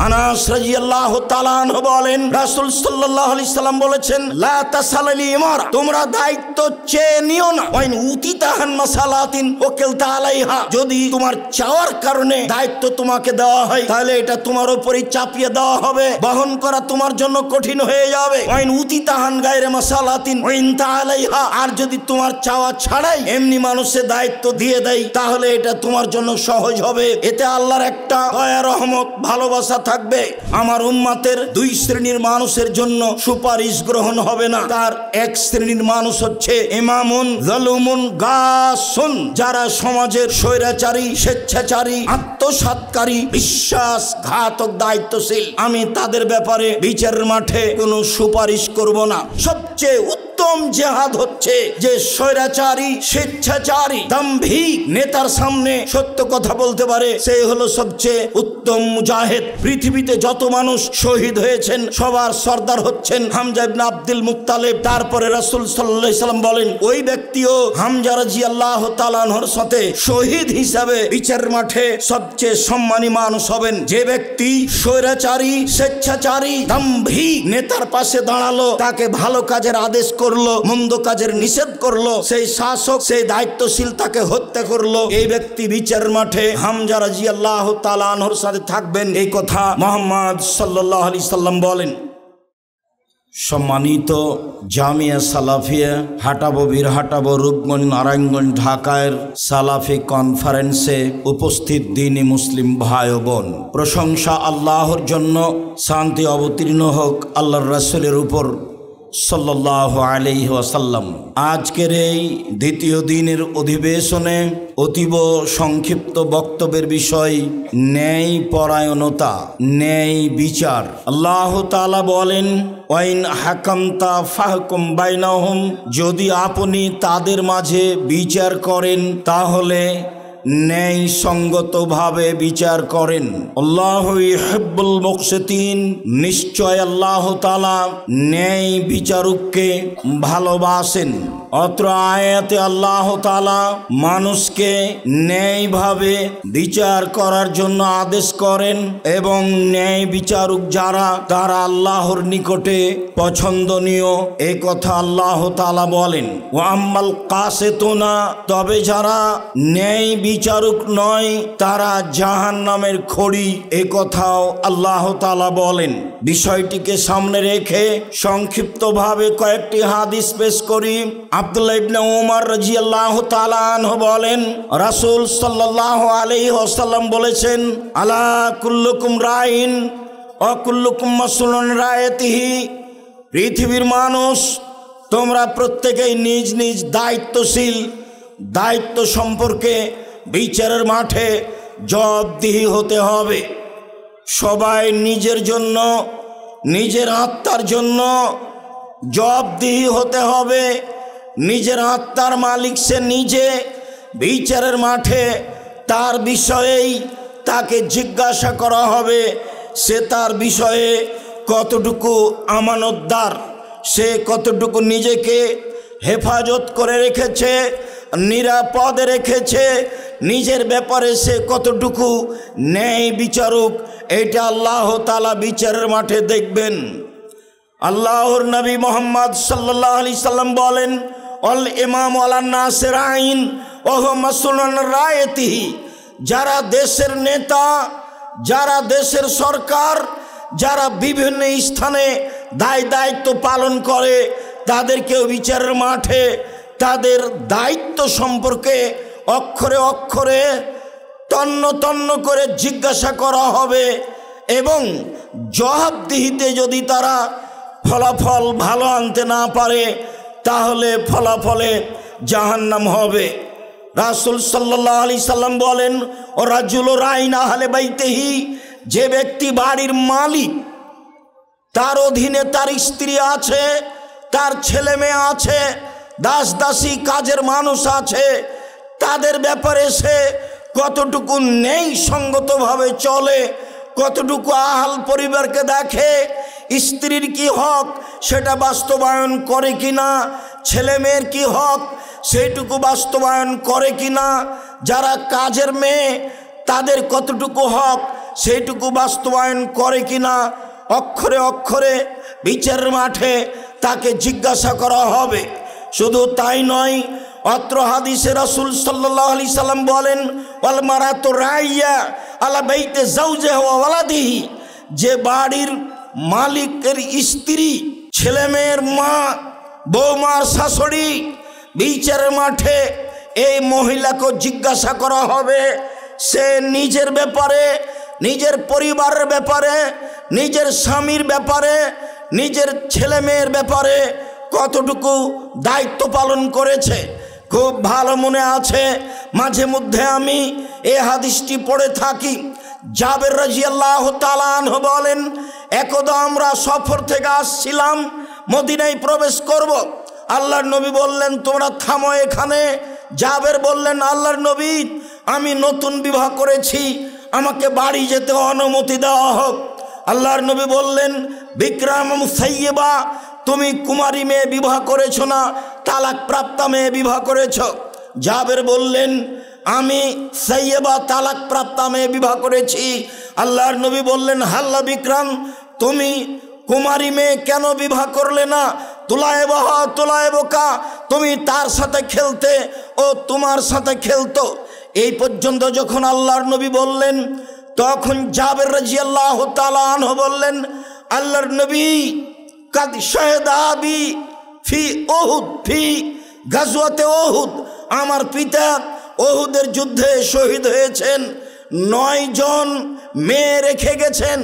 আনাস রাদিয়াল্লাহু তাআলা আনহু বলেন, রাসূল সাল্লাল্লাহু আলাইহি সাল্লাম বলেছেন, লা তাসালালি ইমারা, তোমরা দায়িত্ব চেয়ে নিও না। ওয়াইন উতিতাহান মাসালাতিন ওয়াকিলতা আলাইহা, যদি তোমার চাওয়ার কারণে দায়িত্ব তোমাকে দেওয়া হয় তাহলে এটা তোমার উপরই চাপিয়ে দেওয়া হবে, বহন করা তোমার জন্য কঠিন হয়ে যাবে। ওয়াইন উতিতাহান গায়রে মাসালাতিন ওয়াইনতা আলাইহা, আর যদি তোমার চাওয়া ছাড়াই এমনি মানুষের দায়িত্ব দিয়ে দেয় তাহলে এটা তোমার জন্য সহজ হবে। এতে আল্লাহর একটা দয়া রহমত ভালোবাসা থাকবে। আমার উম্মতের দুই শ্রেণীর মানুষের জন্য সুপারিশ গ্রহণ হবে না। তার এক শ্রেণীর মানুষ হচ্ছে ইমামুন যালুমুন গাসুন, যারা সমাজের স্বৈরাচারী, স্বেচ্ছাচারী, আত্মসাৎকারী, বিশ্বাসঘাতক, দায়িত্বশীল। আমি তাদের ব্যাপারে বিচারের মাঠে কোনো সুপারিশ করব না। সবচেয়ে উত্তম জিহাদ হচ্ছে যে স্বৈরাচারী, স্বেচ্ছাচারী, দাম্ভিক নেতার সামনে সত্য কথা বলতে পারে, সে হলো সবচেয়ে উত্তম মুজাহিদ। পৃথিবীতে যত মানুষ শহীদ হয়েছেন সবার সর্দার হচ্ছেন হামজা ইবনে আব্দুল মুত্তালিব। তারপরে রাসূল সাল্লাল্লাহু আলাইহি সাল্লাম বলেন, ওই ব্যক্তিও হামজা রাদিয়াল্লাহু তাআলা আনহুর সাথে শহীদ হিসাবে বিচারের মাঠে সবচেয়ে সম্মানী মানুষ হবেন। যে ব্যক্তি স্বৈরাচারী, স্বেচ্ছাচারী, দাম্ভিক নেতার পাশে দাঁড়ালো, তাকে ভালো কাজের আদেশ করলো, মন্দ কাজের নিষেধ করলো, সেই শাসক, সেই দায়িত্বশীল তাকে হত্যা করলো, এই ব্যক্তি বিচারের মাঠে হামজা রাদিয়াল্লাহু তাআলা আনহুর সাথে থাকবেন। এই কথা মুহাম্মদ সাল্লাল্লাহু আলাইহি সাল্লাম বলেন। সম্মানিত জামিয়া সালাফিয়া হাটাবো বীরহাটাবো রূপগঞ্জ নারায়ণগঞ্জ ঢাকার সালাফি কনফারেন্সে উপস্থিত দ্বীনি মুসলিম ভাই ও বোন, প্রশংসা আল্লাহর জন্য, শান্তি অবতীর্ণ হোক আল্লাহর রাসূলের উপর সাল্লাল্লাহু আলাইহি ওয়াসাল্লাম। আজকের এই দ্বিতীয় দিনের অধিবেশনে অতীব সংক্ষিপ্ত বক্তব্যের বিষয় ন্যায় পরায়ণতা, ন্যায় বিচার। আল্লাহ তাআলা বলেন, ওয়াইন হাকামতা ফাহকুম বাইনাহুম, যদি আপনি তাদের মাঝে বিচার করেন তাহলে ন্যায় সঙ্গতভাবে বিচার করেন। আল্লাহু ইউহিব্বুল মুকসিতিন, নিশ্চয় আল্লাহ তাআলা ন্যায় বিচারককে ভালোবাসেন। অত্র আয়াতে আল্লাহ তাআলা মানুষকে ন্যায়ভাবে বিচার করার জন্য আদেশ করেন এবং ন্যায় বিচারক যারা তারা আল্লাহর নিকটে পছন্দনীয়, এ কথা আল্লাহ তাআলা বলেন। ওয়া আম্মাল কাসিতুনা, তবে যারা ন্যায় বিচারক নয় তারা জাহান্নামের খড়ি, এ কথাও আল্লাহ তাআলা বলেন। বিষয়টিকে সামনে রেখে সংক্ষিপ্তভাবে কয়েকটি হাদিস পেশ করি। আব্দুল্লাহ ইবনে উমর রাদিয়াল্লাহু তাআলা আনহু বলেন, রাসূল সাল্লাল্লাহু আলাইহি ওয়াসাল্লাম বলেছেন, আলা কুল্লুকুম রাইন ওয়া কুল্লুকুম মাসউলুন রায়াতিহি, পৃথিবীর মানুষ তোমরা প্রত্যেকেই নিজ নিজ দায়িত্বশীল, দায়িত্ব সম্পর্কে বিচারের মাঠে জবাবদিহি হতে হবে। সবাই নিজের জন্য, নিজের আত্মার জন্য জবাবদিহি হতে হবে। নিজের আত্মার মালিক সে নিজে। বিচারের মাঠে তার বিষয়েই তাকে জিজ্ঞাসা করা হবে, সে তার বিষয়ে কতটুকু আমানতদার, সে কতটুকু নিজেকে হেফাজত করে রেখেছে, নিরাপদে রেখেছে, নিজের ব্যাপারে সে কতটুকু ন্যায় বিচারক, এটা আল্লাহ তাআলা বিচারের মাঠে দেখবেন। আল্লাহর নবী মুহাম্মদ সাল্লাল্লাহু আলাইহি সাল্লাম বলেন, অল ইমাম আলান নাসির আইন ওয়া হুয়া মাসউলুন রায়াতিহি, যারা দেশের নেতা, যারা দেশের সরকার, যারা বিভিন্ন স্থানে দায়িত্ব পালন করে, তাদেরকেও বিচারের মাঠে তাদের দায়িত্ব সম্পর্কে অক্ষরে অক্ষরে তন্ন তন্ন করে জিজ্ঞাসা করা হবে এবং জবাবদিহিতে যদি তারা ফলাফল ভালো আনতে না পারে তাহলে ফলাফলে জাহান্নাম হবে। রাসূল সাল্লাল্লাহু আলাইহি সাল্লাম বলেন, ও রাজুলু রাইন আহলে বাইতিহি, যে ব্যক্তি বাড়ির মালিক, তার অধীনে তার স্ত্রী আছে, তার ছেলে মেয়ে আছে, দাস দাসী কাজের মানুষ আছে, তাদের ব্যাপারে সে কতটুকু ন্যায় সঙ্গতভাবে চলে, কতটুকু আহাল পরিবারকে দেখে, স্ত্রীর কি হক সেটা বাস্তবায়ন করে কিনা, ছেলে মেয়ের কি হক সেইটুকু বাস্তবায়ন করে কিনা, যারা কাজের মেয়ে তাদের কতটুকু হক সেইটুকু বাস্তবায়ন করে কিনা অক্ষরে অক্ষরে বিচারের মাঠে তাকে জিজ্ঞাসা করা হবে। শুধু তাই নয়, অত্র হাদিসে রাসূল সাল্লাল্লাহু আলাইহি সাল্লাম বলেন, ওয়াল মারাতু রাইয়া আলা বাইতে যাওজিহা ওয়া ওয়ালাদিহি, যে বাড়ির মালিকের স্ত্রী, ছেলে মেয়ের মা, বৌমার শাশুড়ি, বিচারের মাঠে এই মহিলাকে জিজ্ঞাসা করা হবে সে নিজের ব্যাপারে, নিজের পরিবারের ব্যাপারে, নিজের স্বামীর ব্যাপারে, নিজের ছেলে মেয়ের ব্যাপারে কতটুকু দায়িত্ব পালন করেছে। খুব ভালো মনে আছে, মাঝে মধ্যে আমি এই হাদিসটি পড়ে থাকি। জাবের রাদিয়াল্লাহু তাআলা আনহু বলেন, একদা আমরা সফর থেকে আসছিলাম, মদিনায় প্রবেশ করব। আল্লাহর নবী বললেন, তোমরা থামো এখানে। জাবের বললেন, আল্লাহর নবী, আমি নতুন বিবাহ করেছি, আমাকে বাড়ি যেতে অনুমতি দেওয়া হোক। আল্লাহর নবী বললেন, বিক্রাম সাইয়্যিবা, তুমি কুমারী মেয়ে বিবাহ করেছো না, তালাক প্রাপ্তা মেয়ে বিবাহ করেছ। জাবের বললেন, আমি সাইয়্যিবা তালাক প্রাপ্তা মেয়ে বিবাহ করেছি। আল্লাহর নবী বললেন, হাল্লা বিক্রাম, তুমি কুমারী মেয়ে কেন বিবাহ করলে না? তুলায়েবকা, তুমি তার সাথে খেলতে, ও তোমার সাথে খেলতো। এই পর্যন্ত যখন আল্লাহর নবী বললেন, তখন জাবের রাদিয়াল্লাহু তাআলা আনহু বললেন, আল্লাহর নবী, কাদ শাহাদা আবি ফি উহুদ, ফি গাজওয়াতে উহুদ, আমার পিতা উহুদের যুদ্ধে শহীদ হয়েছেন, 9 জন মেয়ে রেখে গেছেন।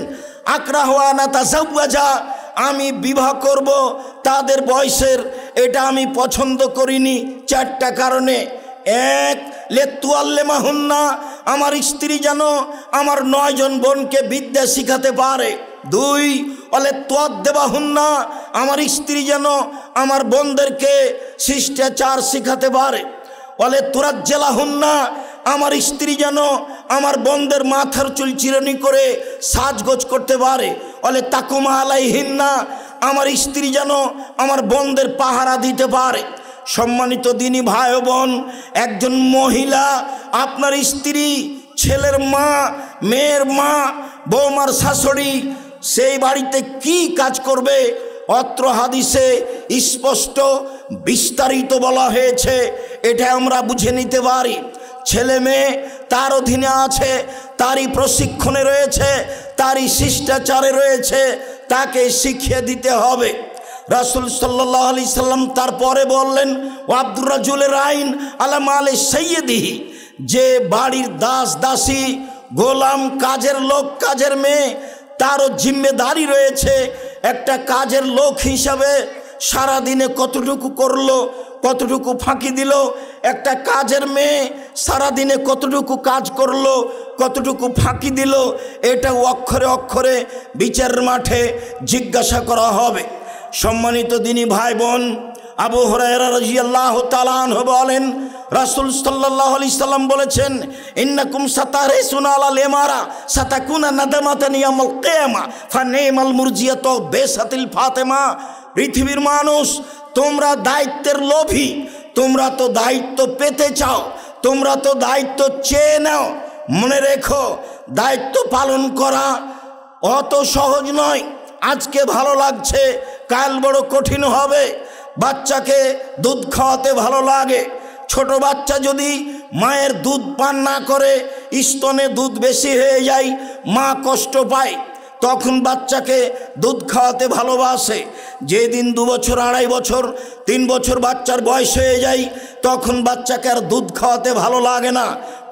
আকরাহু আনা তাযাওয়াজা, আমি বিবাহ করব তাদের বয়সের, এটা আমি পছন্দ করিনি 4টা কারণে। 1, লেতুয়াল্লেমাহুন্না, আমার স্ত্রী যেন আমার 9 জন বোনকে বিদ্যা শিখাতে পারে। 2, অলে তোয়াদ্দেবাহুন্না, আমার স্ত্রী যেন আমার বোনদেরকে শিষ্টাচার শিখাতে পারে। অলে তুরাজ্জেলাহুন্না, আমার স্ত্রী যেন আমার বোনদের মাথার চুল চিরনি করে সাজগোজ করতে পারে। অলে তাকুমা আলাইহিন্না, আমার স্ত্রী যেন আমার বোনদের পাহারা দিতে পারে। সম্মানিত দিনী ভাই বোন, একজন মহিলা আপনার স্ত্রী, ছেলের মা, মেয়ের মা, বৌমার শাশুড়ি, সেই বাড়িতে কি কাজ করবে অত্র হাদিসে স্পষ্ট বিস্তারিত বলা হয়েছে। এটা আমরা বুঝে নিতে পারি। ছেলে মেয়ে তার অধীনে আছে, তারই প্রশিক্ষণে রয়েছে, তারই শিষ্টাচারে রয়েছে, তাকে শিখিয়ে দিতে হবে। রাসূল সাল্লাল্লাহু আলাইহি সাল্লাম তারপরে বললেন, ও আব্দুর রাজুলের আইন আলা মালে সাইয়্যিদিহি, যে বাড়ির দাস দাসী, গোলাম, কাজের লোক, কাজের মেয়ে, তারও জিম্মেদারি রয়েছে। একটা কাজের লোক হিসাবে সারাদিনে কতটুকু করলো, কতটুকু ফাঁকি দিল, একটা কাজের মেয়ে সারাদিনে কতটুকু কাজ করলো, কতটুকু ফাঁকি দিল, এটা অক্ষরে অক্ষরে বিচারের মাঠে জিজ্ঞাসা করা হবে। সম্মানিত দিনী ভাই বোন, আবু হুরায়রা রাদিয়াল্লাহু তাআলা আনহু বলেন, রাসূল সাল্লাল্লাহু আলাইহি সাল্লাম বলেছেন, ইন্নাকুম সাতারিসুনা আলাল ইমারা সাতাকুনা নাদামাতান ইয়াউমাল কিয়ামা ফানিমাল মুরজিয়াতু বিসাতিল ফাতেমা। পৃথিবীর মানুষ, তোমরা দায়িত্বের লোভী, তোমরা তো দায়িত্ব পেতে চাও, তোমরা তো দায়িত্ব চেয়ে নাও। মনে রেখো, দায়িত্ব পালন করা অত সহজ নয়। আজকে ভালো লাগছে, কাল বড় কঠিন হবে। বাচ্চাকে দুধ খাওয়াতে ভালো লাগে, ছোট বাচ্চা যদি মায়ের দুধ পান না করে, স্তনে দুধ বেশি হয়ে যায়, মা কষ্ট পায়, তখন বাচ্চাকে দুধ খাওয়াতে ভালোবাসে। যেদিন 2 বছর, 2.5 বছর, 3 বছর বাচ্চার বয়স হয়ে যায়, তখন বাচ্চাকে আর দুধ খাওয়াতে ভালো লাগে না,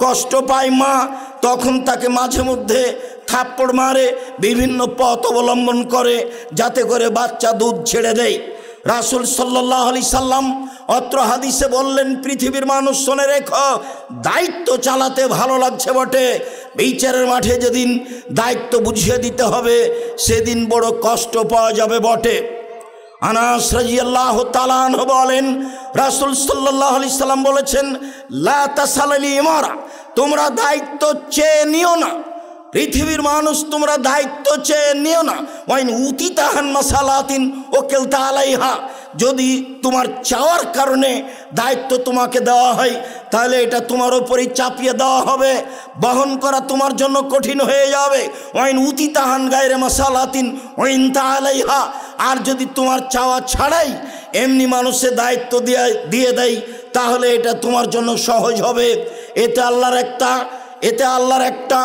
কষ্ট পায় মা, তখন তাকে মাঝে মধ্যে থাপ্পড় মারে, বিভিন্ন পথ অবলম্বন করে যাতে করে বাচ্চা দুধ ছেড়ে দেয়। রাসূল সাল্লাল্লাহু আলাইহি সাল্লাম অত্র হাদিসে বললেন, পৃথিবীর মানুষ শুনে রেখো, দায়িত্ব চালাতে ভালো লাগছে বটে, বিচারের মাঠে যেদিন দায়িত্ব বুঝিয়ে দিতে হবে সেদিন বড় কষ্ট পাওয়া যাবে বটে। আনাস রাদিয়াল্লাহু তাআলা আনহু বলেন, রাসূল সাল্লাল্লাহু আলাইহি সাল্লাম বলেছেন, লা তাসালাল ইমারা, তোমরা দায়িত্ব চেয়ে নিও না। পৃথিবীর মানুষ, তোমরা দায়িত্ব চেয়ে নিও না। ওয়াইন উতিতাহান মাসালাতিন ওকেলতা আলাইহা, যদি তোমার চাওয়ার কারণে দায়িত্ব তোমাকে দেওয়া হয়, তাহলে এটা তোমার ওপরই চাপিয়ে দেওয়া হবে, বহন করা তোমার জন্য কঠিন হয়ে যাবে। ওয়াইন উতিতাহান গায়রে মাসালাতিন ওয়াইন তাআলাইহা, আর যদি তোমার চাওয়া ছাড়াই এমনি মানুষের দায়িত্ব দিয়ে দেয়, তাহলে এটা তোমার জন্য সহজ হবে। এতে আল্লাহর একটা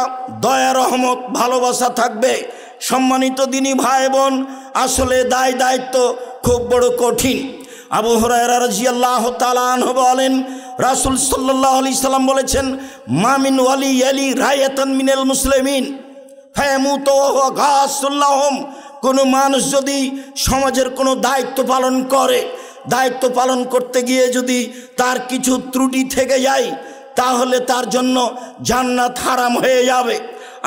দয়া, রহমত, ভালোবাসা থাকবে। সম্মানিত দিনী ভাই বোন, আসলে দায়িত্ব খুব বড় কঠিন। আবু হুরায়রা রাদিয়াল্লাহু তাআলা আনহু বলেন, রাসূল সাল্লাল্লাহু আলাইহি সাল্লাম বলেছেন, মা মিন ওয়ালি ইয়ালি রায়াতান মিনাল মুসলিমিন ফায়ামুতু ওয়া হুয়া গাসুল লাহুম। কোনো মানুষ যদি সমাজের কোনো দায়িত্ব পালন করে, দায়িত্ব পালন করতে গিয়ে যদি তার কিছু ত্রুটি থেকে যায়, তাহলে তার জন্য জান্নাত হারাম হয়ে যাবে।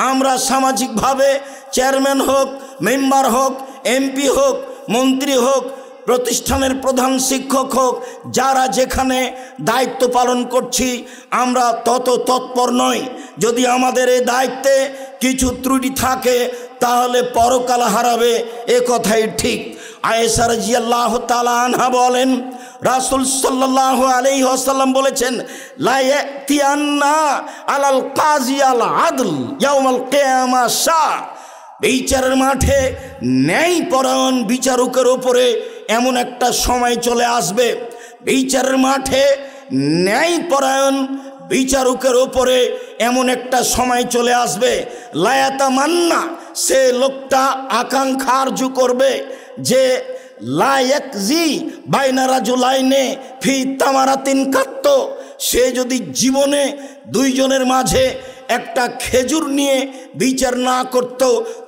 আমরা সামাজিকভাবে চেয়ারম্যান হোক, মেম্বার হোক, এমপি হোক, মন্ত্রী হোক, প্রতিষ্ঠানের প্রধান শিক্ষক হোক, যারা যেখানে দায়িত্ব পালন করছি, আমরা তত তৎপর নই। যদি আমাদের এই দায়িত্বে কিছু ত্রুটি থাকে, তাহলে পরকাল হারাবে, এ কথাই ঠিক। আয়েশা রাদিয়াল্লাহু তাআলা আনহা বলেন, রাসূল সাল্লাল্লাহু আলাইহি ওয়াসাল্লাম বলেছেন, লা ইয়াতিয়ান্না আলাল কাযী আল আদল ইয়াউমাল কিয়ামা শা। বিচারের মাঠে ন্যায়পরায়ণ বিচারকের উপরে এমন একটা সময় চলে আসবে, বিচারের মাঠে ন্যায়পরায়ণ বিচারকের উপরে এমন একটা সময় চলে আসবে, লায়াতামান্না, সে লোকটা আকাঙ্ক্ষা আরজু করবে যে লায়াকজি বাইনা রাজুলাইনে ফি তামারাতিন কাত্ত, সে যদি জীবনে দুইজনের মাঝে একটা খেজুর নিয়ে বিচার না করত,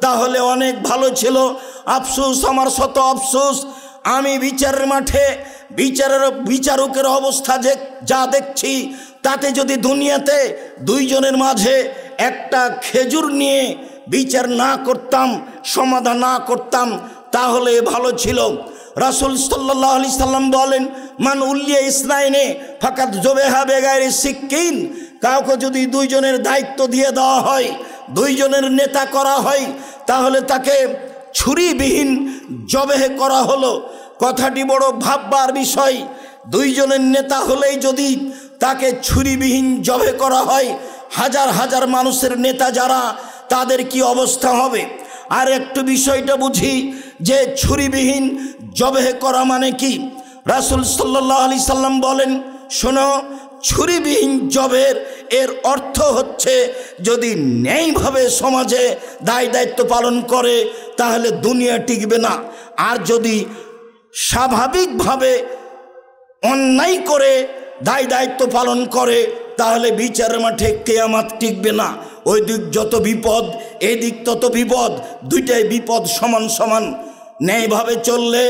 তাহলে অনেক ভালো ছিল। আফসোস, আমার শত আফসোস, আমি বিচারের মাঠে বিচারকের অবস্থা যা দেখছি, তাতে যদি দুনিয়াতে দুইজনের মাঝে একটা খেজুর নিয়ে বিচার না করতাম, সমাধান না করতাম, তাহলে ভালো ছিল। রাসূল সাল্লাল্লাহু আলাইহি সাল্লাম বলেন, মান উল্লিয়া ইসনাইনে ফাকাত জুবেহা বেগাইরি সিক্কিন। কাউকে যদি দুইজনের দায়িত্ব দিয়ে দেওয়া হয়, দুইজনের নেতা করা হয়, তাহলে তাকে ছুরিবিহীন জবেহ করা হলো। কথাটি বড় ভাববার বিষয়। দুইজনের নেতা হলেই যদি তাকে ছুরিবিহীন জবেহ করা হয়, হাজার হাজার মানুষের নেতা যারা, তাদের কি অবস্থা হবে। আর একটু বিষয়টা বুঝি যে ছুরিবিহীন জবেহ করা মানে কি। রাসূল সাল্লাল্লাহু আলাইহি সাল্লাম বলেন, শোনো, ছুরিবিহীন জবের এর অর্থ হচ্ছে, যদি ন্যায়ভাবে সমাজে দায়িত্ব পালন করে, তাহলে দুনিয়া টিকবে না। আর যদি স্বাভাবিকভাবে অন্যায় করে দায়িত্ব পালন করে, তাহলে বিচারের মাঠে কিয়ামত টিকবে না। ওই দিক যত বিপদ, এই দিক তত বিপদ, দুইটাই বিপদ সমান সমান। ন্যায়ভাবে চললে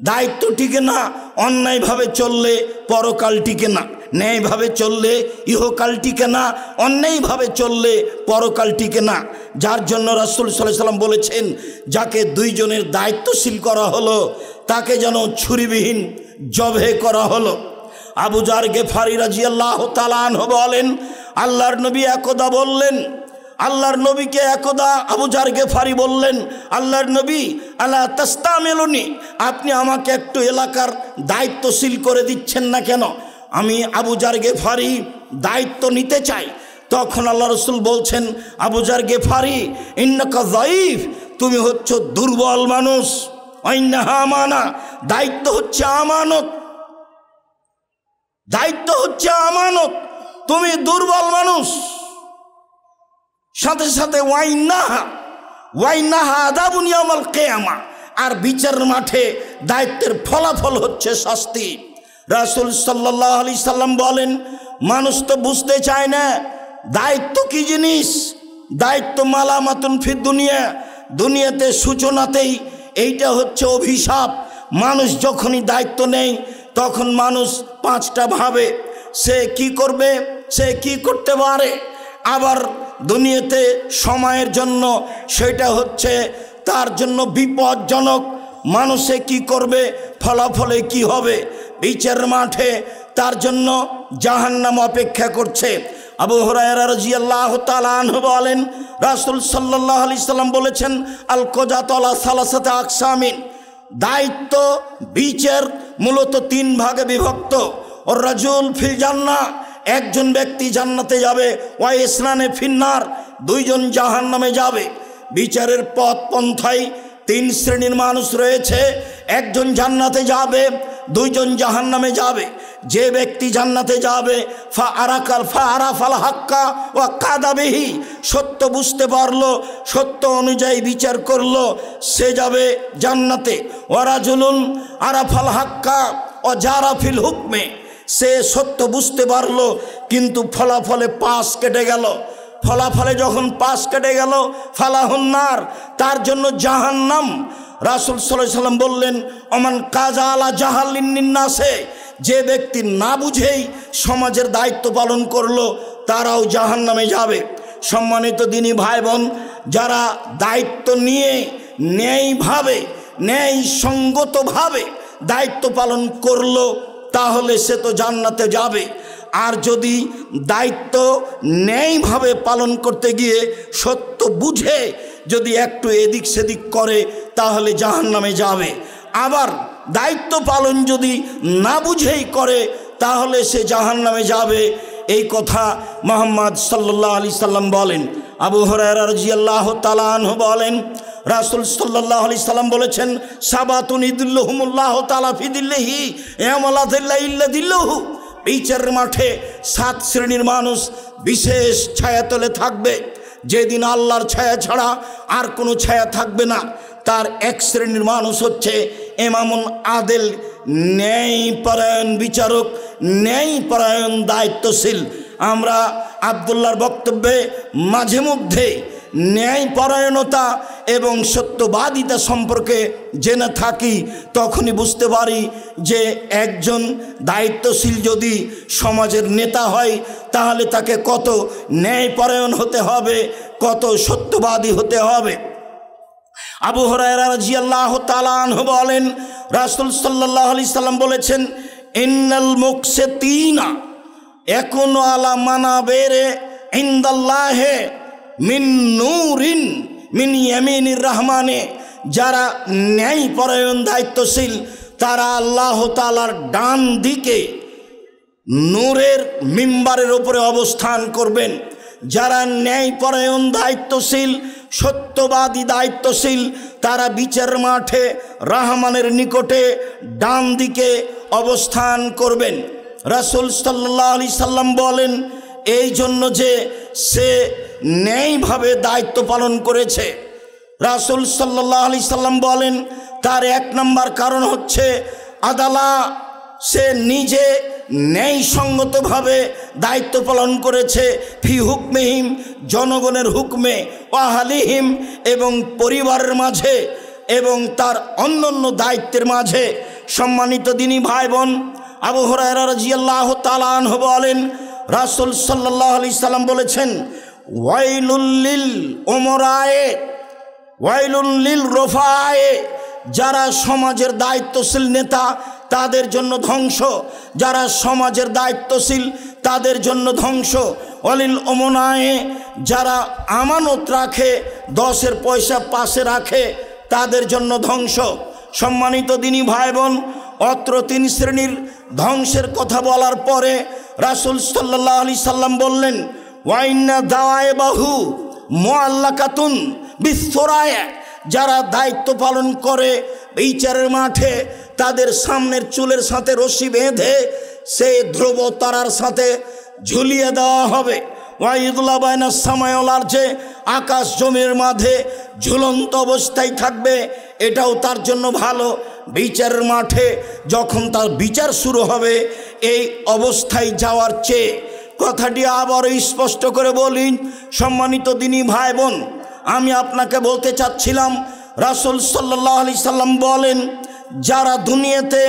দায়িত্ব টিকে না, অন্যায়ভাবে চললে পরকাল টিকে না। ন্যায়ভাবে চললে ইহকাল টিকে না, অন্যায়ভাবে চললে পরকাল টিকে না। যার জন্য রাসূল সাল্লাল্লাহু আলাইহি সাল্লাম বলেছেন, যাকে দুইজনের দায়িত্বশীল করা হলো, তাকে যেন ছুরিবিহীন জবেহ করা হলো। আবু যার গেফারি রাদিয়াল্লাহু তাআলা আনহু বলেন, আল্লাহর নবী একদা বললেন, আল্লাহর নবীকে একদা আবু যার গেফারি বললেন, আল্লাহর নবী, আলা তাস্তামিলুনি, আপনি আমাকে একটু এলাকার দায়িত্বশীল করে দিচ্ছেন না কেন? আমি আবু যার গেফারি দায়িত্ব নিতে চাই। তখন আল্লাহ রাসূল বলছেন, আবু যার গেফারি, ইন্নাকা যায়ীফ, তুমি হচ্ছ দুর্বল মানুষ। ইন্নাহা আমানা, দায়িত্ব হচ্ছে আমানত, দায়িত্ব হচ্ছে আমানত, তুমি দুর্বল মানুষ। সাথে সাথে ওয়াইনাহা আযাবুন ইয়াউমাল কিয়ামা, আর বিচারের মাঠে দায়িত্বের ফলাফল হচ্ছে শাস্তি। রাসূল সাল্লাল্লাহু আলাইহি সাল্লাম বলেন, মানুষ তো বুঝতে চায় না দায়িত্ব কি জিনিস। দায়িত্ব মালামাতুন ফি দুনিয়া, দুনিয়াতে সূচনাতেই এইটা হচ্ছে অভিশাপ। মানুষ যখনই দায়িত্ব নেয়, তখন মানুষ পাঁচটা ভাবে, সে কি করবে, সে কি করতে পারে। আবার দুনিয়াতে সময়ের জন্য সেটা হচ্ছে তার জন্য বিপজ্জনক। মানুষে কি করবে, ফলাফলে কি হবে। বিচারের মাঠে তার জন্য জাহান্নাম অপেক্ষা করছে। আবু হুরায়রা রাদিয়াল্লাহু তাআলা আনহু বলেন, রাসূল সাল্লাল্লাহু আলাইহি সাল্লাম বলেছেন, আল কজাতু আলা সালাসাতি আকসামিন, দায়িত্ব বিচার মূলত তিন ভাগে বিভক্ত। ও রাজুল ফিল জান্নাহ, একজন ব্যক্তি জান্নাতে যাবে, ওয়া ইসনানে ফিন্নার, দুইজন জাহান্নামে যাবে। বিচারের পথ পন্থায় তিন শ্রেণীর মানুষ রয়েছে, একজন জান্নাতে যাবে, দুইজন জাহান্নামে যাবে। যে ব্যক্তি জান্নাতে যাবে ফাআরাফাল হাক্কা ওয়া কাদা বিহি, সত্য বুঝতে পারলো, সত্য অনুযায়ী বিচার করলো, সে যাবে জান্নাতে। ওয়া রাজুলুন আরাফাল হাক্কা ও জারা ফিল হুকমে, সে সত্য বুঝতে পারলো কিন্তু ফলাফলে পাশ কেটে গেল, ফলাফলে যখন পাশ কেটে গেল ফালাহুন্নার, তার জন্য জাহান্নাম। রাসূল সাল্লাল্লাহু আলাইহি ওয়াসাল্লাম বললেন, ওমান কাজা আলা জাহালিন নাসে, যে ব্যক্তি না বুঝেই সমাজের দায়িত্ব পালন করলো তারাও জাহান্নামে যাবে। সম্মানিত দিনী ভাই বোন, যারা দায়িত্ব নিয়ে ন্যায়ভাবে ন্যায়সঙ্গতভাবে দায়িত্ব পালন করলো তাহলে সে তো জান্নাতে যাবে। আর যদি দায়িত্ব ন্যায়ভাবে পালন করতে গিয়ে সত্য বুঝে যদি একটু এদিক সেদিক করে তাহলে জাহান্নামে যাবে। আবার দায়িত্ব পালন যদি না বুঝেই করে তাহলে সে জাহান্নামে যাবে। এই কথা মুহাম্মদ সাল্লাল্লাহু আলাইহি সাল্লাম বলেন। আবু হুরায়রা রাদিয়াল্লাহু তাআলা আনহু বলেন, রাসূল সাল্লাল্লাহু আলাইহি সাল্লাম বলেছেন, সাবাতুন ইদিল্লুহুমুল্লাহু তাআলা ফি দিল্লিহি ইয়ামালা দিল্লা ইল্লা দিল্লুহু, বিচারের মাঠে 7 শ্রেণীর মানুষ বিশেষ ছায়াতলে থাকবে, যেদিন আল্লাহর ছায়া ছাড়া আর কোনো ছায়া থাকবে না। তার এক শ্রেণীর মানুষ হচ্ছে ইমামুন আদেল, ন্যায়পরায়ণ বিচারক, ন্যায়পরায়ণ দায়িত্বশীল। আমরা আব্দুল্লাহর বক্তব্যে মাঝে মধ্যে ন্যায়পরায়ণতা এবং সত্যবাদিতা সম্পর্কে জেনে থাকি, তখনই বুঝতে পারি যে একজন দায়িত্বশীল যদি সমাজের নেতা হয় তাহলে তাকে কত ন্যায়পরায়ণ হতে হবে, কত সত্যবাদী হতে হবে। আবু হুরায়রা রাদিয়াল্লাহু তাআলা আনহু বলেন, রাসূল সাল্লাল্লাহু আলাইহি সাল্লাম বলেছেন, ইন্নাল মুকসিতিনা ইয়াকুনু আলা মানাবিরে ইনদাল্লাহি মিন নূরিন মিন ইয়ামিনির রহমানে, যারা ন্যায়পরায়ণ দায়িত্বশীল তারা আল্লাহ তাআলার ডান দিকে নূরের মিম্বারের উপরে অবস্থান করবেন। যারা ন্যায়পরায়ণ দায়িত্বশীল, সত্যবাদী দায়িত্বশীল, তারা বিচার মাঠে রহমানের নিকটে ডান দিকে অবস্থান করবেন। রাসূল সাল্লাল্লাহু আলাইহি সাল্লাম বলেন, এই জন্য যে সে ন্যায়ভাবে দায়িত্ব পালন করেছে। রাসূল সাল্লাল্লাহু আলাইহি সাল্লাম বলেন, তার 1 নম্বর কারণ হচ্ছে আদালা, সে নিজে ন্যায়সঙ্গতভাবে দায়িত্ব পালন করেছে, ফি হুকমিহিম, জনগণের হুকমে, ওয়াহালিহিম, এবং পরিবারের মাঝে এবং তার অন্যান্য দায়িত্বের মাঝে। সম্মানিত দিনী ভাই বোন, আবু হুরায়রা রাদিয়াল্লাহু তাআলা আনহু বলেন, রাসূল সাল্লাল্লাহু আলাইহি সাল্লাম বলেছেন, ওয়াইলুল লিল উমরায়ে ওয়াইলুল লিল রুফায়ে, যারা সমাজের দায়িত্বশীল নেতা তাদের জন্য ধ্বংস, যারা সমাজের দায়িত্বশীল তাদের জন্য ধ্বংস। ওয়ালিল উমনায়ে, যারা আমানত রাখে, 10-এর পয়সা পাশে রাখে, তাদের জন্য ধ্বংস। সম্মানিত দিনী ভাই বোন, অত্র 3 শ্রেণীর ধ্বংসের কথা বলার পরে রাসূল সাল্লাল্লাহু আলাইহি সাল্লাম বললেন, ওয়াইন্না দাওয়াইবাহু মুআল্লাকাতুন বিসরায়া, যারা দায়িত্ব পালন করে বিচারের মাঠে তাদের সামনের চুলের সাথে রশি বেঁধে সেই ধ্রুব তারার সাথে ঝুলিয়ে দেওয়া হবে। ওয়াইদুল্লাহ বাইনাস সামাই ওয়াল আরজে, আকাশ জমির মাঝে ঝুলন্ত অবস্থায় থাকবে, এটাও তার জন্য ভালো। বিচারের মাঠে যখন তার বিচার শুরু হবে এই অবস্থায় যাওয়ার চেয়ে, কথাটি আবার স্পষ্ট করে বলি, সম্মানিত দিনী ভাই বোন, আমি আপনাকে বলতে চাচ্ছিলাম, রাসূল সাল্লাল্লাহু আলাইহি সাল্লাম বলেন, যারা দুনিয়াতে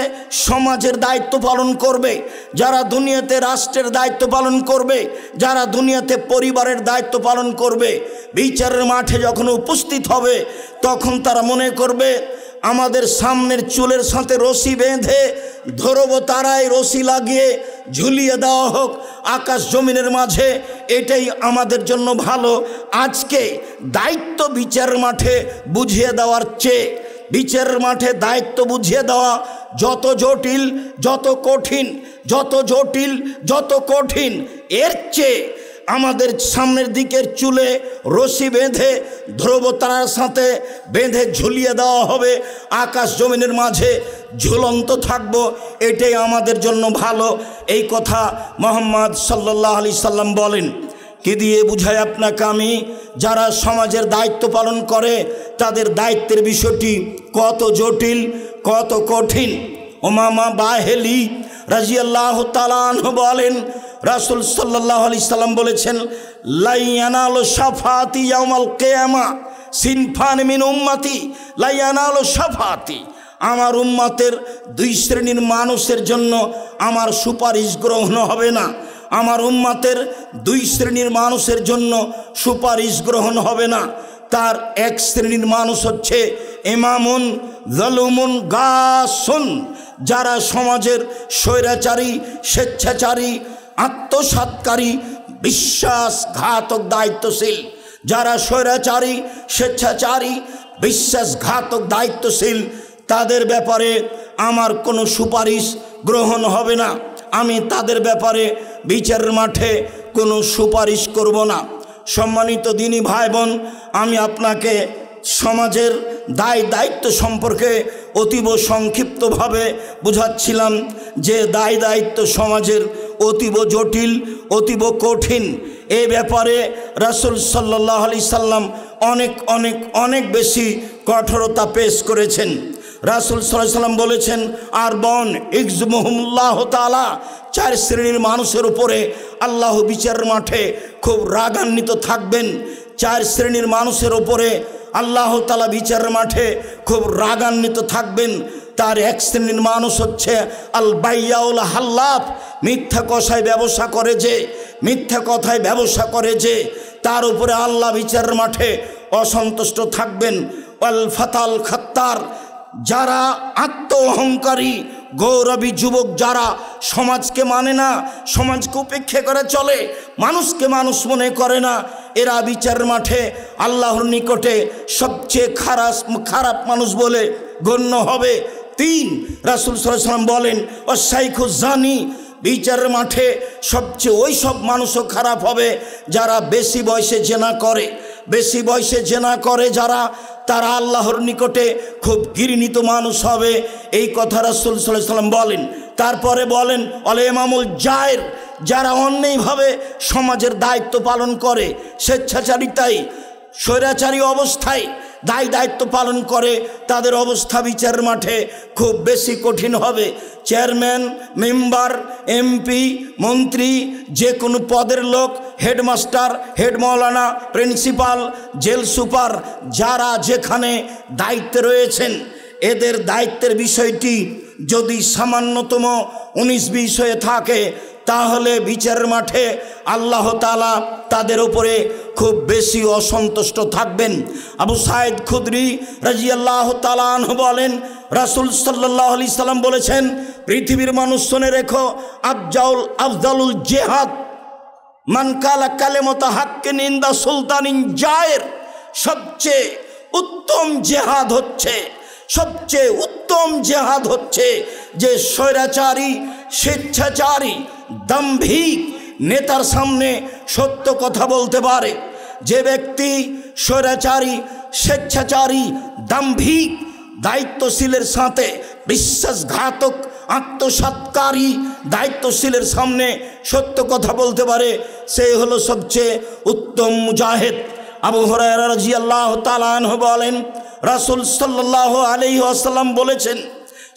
সমাজের দায়িত্ব পালন করবে, যারা দুনিয়াতে রাষ্ট্রের দায়িত্ব পালন করবে, যারা দুনিয়াতে পরিবারের দায়িত্ব পালন করবে, বিচারের মাঠে যখন উপস্থিত হবে তখন তারা মনে করবে আমাদের সামনের চুলের সাথে রশি বেঁধে ধ্রুব তারায় রশি লাগিয়ে ঝুলিয়ে দেওয়া হোক আকাশ জমিনের মাঝে, এটাই আমাদের জন্য ভালো। আজকে দায়িত্ব বিচারের মাঠে বুঝিয়ে দেওয়ার চেয়ে বিচারের মাঠে দায়িত্ব বুঝিয়ে দেওয়া যত জটিল, যত কঠিন, যত জটিল, যত কঠিন, এর চেয়ে আমাদের সামনের দিকের চুলে রশি বেঁধে ধ্রুবতারার সাথে বেঁধে ঝুলিয়ে দেওয়া হবে, আকাশ জমিনের মাঝে ঝুলন্ত থাকব, এটাই আমাদের জন্য ভালো। এই কথা মুহাম্মদ সাল্লাল্লাহু আলাইহি সাল্লাম বলেন। কি দিয়ে বুঝাই আপনাকে আমি? যারা সমাজের দায়িত্ব পালন করে তাদের দায়িত্বের বিষয়টি কত জটিল, কত কঠিন। উমামা বাহেলি রাদিয়াল্লাহু তাআলা আনহু বলেন, রাসূল সাল্লাল্লাহু আলাইহি সাল্লাম বলেছেন, লা ইয়ানালু শাফাআতি ইয়াউমাল কিয়ামা সিনফান মিন উম্মতি লা ইয়ানালু শাফাআতি। আমার উম্মতের দুই শ্রেণীর মানুষের জন্য আমার সুপারিশ গ্রহণ হবে না। আমার উম্মতের দুই শ্রেণীর মানুষের জন্য সুপারিশ গ্রহণ হবে না। তার এক শ্রেণীর মানুষ হচ্ছে ইমামুন যালুমুন গাসুন, যারা সমাজের স্বৈরাচারী, স্বেচ্ছাচারী, আত্মসাৎকারী, বিশ্বাসঘাতক দায়িত্বশীল। যারা স্বৈরাচারী, স্বেচ্ছাচারী, বিশ্বাসঘাতক দায়িত্বশীল, তাদের ব্যাপারে আমার কোনো সুপারিশ গ্রহণ হবে না। আমি তাদের ব্যাপারে বিচারের মাঠে কোনো সুপারিশ করব না। সম্মানিত দিনী ভাই বোন, আমি আপনাকে সমাজের দায় দায়িত্ব সম্পর্কে অতীব সংক্ষিপ্তভাবে বুঝাচ্ছিলাম যে দায় দায়িত্ব সমাজের অতীব জটিল, অতীব কঠিন। এই ব্যাপারে রাসূল সাল্লাল্লাহু আলাইহি সাল্লাম অনেক অনেক অনেক বেশি কঠোরতা পেশ করেছেন। রাসূল সাল্লাল্লাহু আলাইহি সাল্লাম বলেছেন, আর বন ইকজমুহুমুল্লাহ তাআলা, চার শ্রেণীর মানুষের উপরে আল্লাহ বিচারের মাঠে খুব রাগান্বিত থাকবেন। চার শ্রেণীর মানুষের উপরে আল্লাহ তাআলা বিচারের মাঠে খুব রাগান্বিত থাকবেন। তার এক শ্রেণীর মানুষ হচ্ছে আল বাইয়াউল হাল্লাফ, মিথ্যা কথায় ব্যবসা করে যে, মিথ্যা কথায় ব্যবসা করে যে, তার উপরে আল্লাহ বিচারের মাঠে অসন্তুষ্ট থাকবেন। আল ফাতাল খাত্তার, যারা আত্ম অহংকারী গৌরবী যুবক, যারা সমাজকে মানে না, সমাজকে উপেক্ষা করে চলে, মানুষকে মানুষ মনে করে না, এরা বিচারের মাঠে আল্লাহর নিকটে সবচেয়ে খারাপ মানুষ বলে গণ্য হবে। তিন, রাসূল সাল্লাল্লাহু আলাইহি সাল্লাম বলেন, ও শাইখু জানি, বিচারের মাঠে সবচেয়ে ওই সব মানুষও খারাপ হবে যারা বেশি বয়সে জেনা করে। বেশি বয়সে জেনা করে যারা, তারা আল্লাহর নিকটে খুব ঘৃণিত মানুষ হবে। এই কথা রাসূল সাল্লাল্লাহু আলাইহি সাল্লাম বলেন। তারপরে বলেন অল ইমামুল জায়ের, যারা অন্যায়ভাবে সমাজের দায়িত্ব পালন করে, স্বেচ্ছাচারিতায়, স্বৈরাচারী অবস্থায় দায়িত্ব পালন করে, তাদের অবস্থা বিচারের মাঠে খুব বেশি কঠিন হবে। চেয়ারম্যান, মেম্বার, এমপি, মন্ত্রী, যে কোনো পদের লোক, হেডমাস্টার, হেড মাওলানা, প্রিন্সিপাল, জেল সুপার, যারা যেখানে দায়িত্বে রয়েছেন, এদের দায়িত্বের বিষয়টি যদি সামান্যতম 19-20 হয়ে থাকে, তাহলে বিচারের মাঠে আল্লাহ তাআলা তাদের উপরে খুব বেশি অসন্তুষ্ট থাকবেন। আবু সাঈদ খুদরি রাদিয়াল্লাহু তাআলা আনহু বলেন, রাসূল সাল্লাল্লাহু আলাইহি সাল্লাম বলেছেন, পৃথিবীর মানুষ শুনে রেখো, আফজালুল জিহাদ মান কালা কালেমাতা হাক্কিন ইনদা সুলতানিন জায়ের, সবচেয়ে উত্তম জিহাদ হচ্ছে, সবচেয়ে উত্তম জিহাদ হচ্ছে যে স্বৈরাচারী, স্বেচ্ছাচারী, দাম্ভিক নেতার সামনে সত্য কথা বলতে পারে। যে ব্যক্তি স্বৈরাচারী, স্বেচ্ছাচারী, দাম্ভিক দায়িত্বশীলের সাথে, বিশ্বাসঘাতক আত্মসাৎকারী দায়িত্বশীলের সামনে সত্য কথা বলতে পারে, সে হলো সবচেয়ে উত্তম মুজাহিদ। আবু হুরায়রা রাদিয়াল্লাহু তাআলা আনহু বলেন, রাসূল সাল্লাল্লাহু আলাইহি ওয়াসাল্লাম বলেছেন,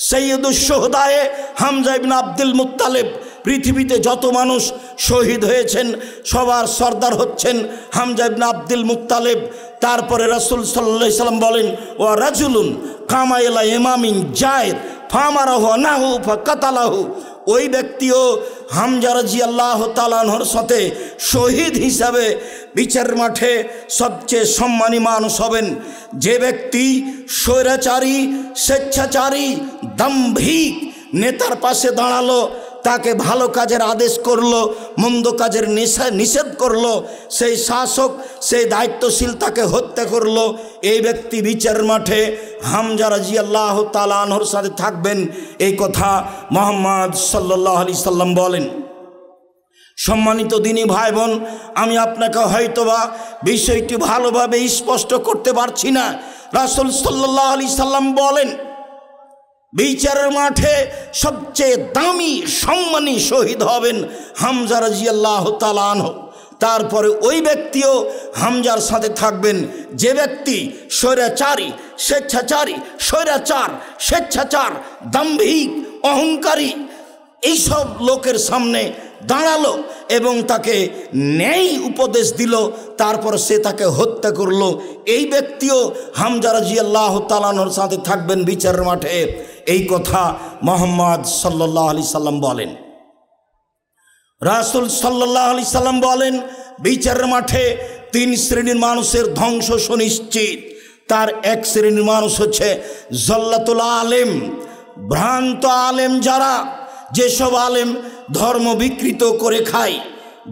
সৈয়দুশ শুহাদায়ে হামজা ইবনে আব্দুল মুত্তালিব, পৃথিবীতে যত মানুষ শহীদ হয়েছেন সবার সর্দার হচ্ছেন হামজা ইবনে আব্দুল মুত্তালিব। তারপরে রাসূল সাল্লাল্লাহু আলাইহি ওয়াসাল্লাম বলেন, ওয়া রাজুলুন কামা ইলা ইমামিন জায়ের ফামারাহু নাহু ফাকাতালাহু, ওই ব্যক্তিও হামজা রাদিয়াল্লাহু তাআলা আনহুর সাথে শহীদ হিসাবে বিচারের মাঠে সবচেয়ে সম্মানী মানুষ হবেন। যে ব্যক্তি স্বৈরাচারী, স্বেচ্ছাচারী, দাম্ভিক নেতার পাশে দাঁড়ালো, তাকে ভালো কাজের আদেশ করলো, মন্দ কাজের নিষেধ করলো, সেই শাসক, সেই দায়িত্বশীল তাকে হত্যা করলো, এই ব্যক্তি বিচারের মাঠে হামজা রাদিয়াল্লাহু তাআলা আনহুর সাথে থাকবেন, এই কথা মুহাম্মদ সাল্লাল্লাহু আলাইহি সাল্লাম বলেন। সম্মানিত দিনী ভাই বোন, আমি আপনাকে হয়তোবা বিষয়টি ভালোভাবে স্পষ্ট করতে পারছি না। রাসূল সাল্লাল্লাহু আলাইহি সাল্লাম বলেন, বিচারের মাঠে সবচেয়ে দামি সম্মানী শহীদ হবেন হামজা রাদিয়াল্লাহু তাআলা আনহু। তারপরে ওই ব্যক্তিও হামজার সাথে থাকবেন যে ব্যক্তি স্বৈরাচারী, স্বেচ্ছাচার, দাম্ভিক, অহংকারী এইসব লোকের সামনে দাঁড়ালো এবং তাকে ন্যায় উপদেশ দিল, তারপর সে তাকে হত্যা করলো। এই ব্যক্তিও হামজা রাদিয়াল্লাহু তাআলা আনহুর সাথে থাকবেন বিচারের মাঠে। এই কথা মুহাম্মদ সাল্লাল্লাহু আলাইহি সাল্লাম বলেন। রাসূল সাল্লাল্লাহু আলাইহি সাল্লাম বলেন, বিচারের মাঠে 3 শ্রেণীর মানুষের ধ্বংস সুনিশ্চিত। তার এক শ্রেণীর মানুষ হচ্ছে জল্লাতুল আলেম, ভ্রান্ত আলেম যারা, যেসব আলেম ধর্ম বিকৃত করে খায়,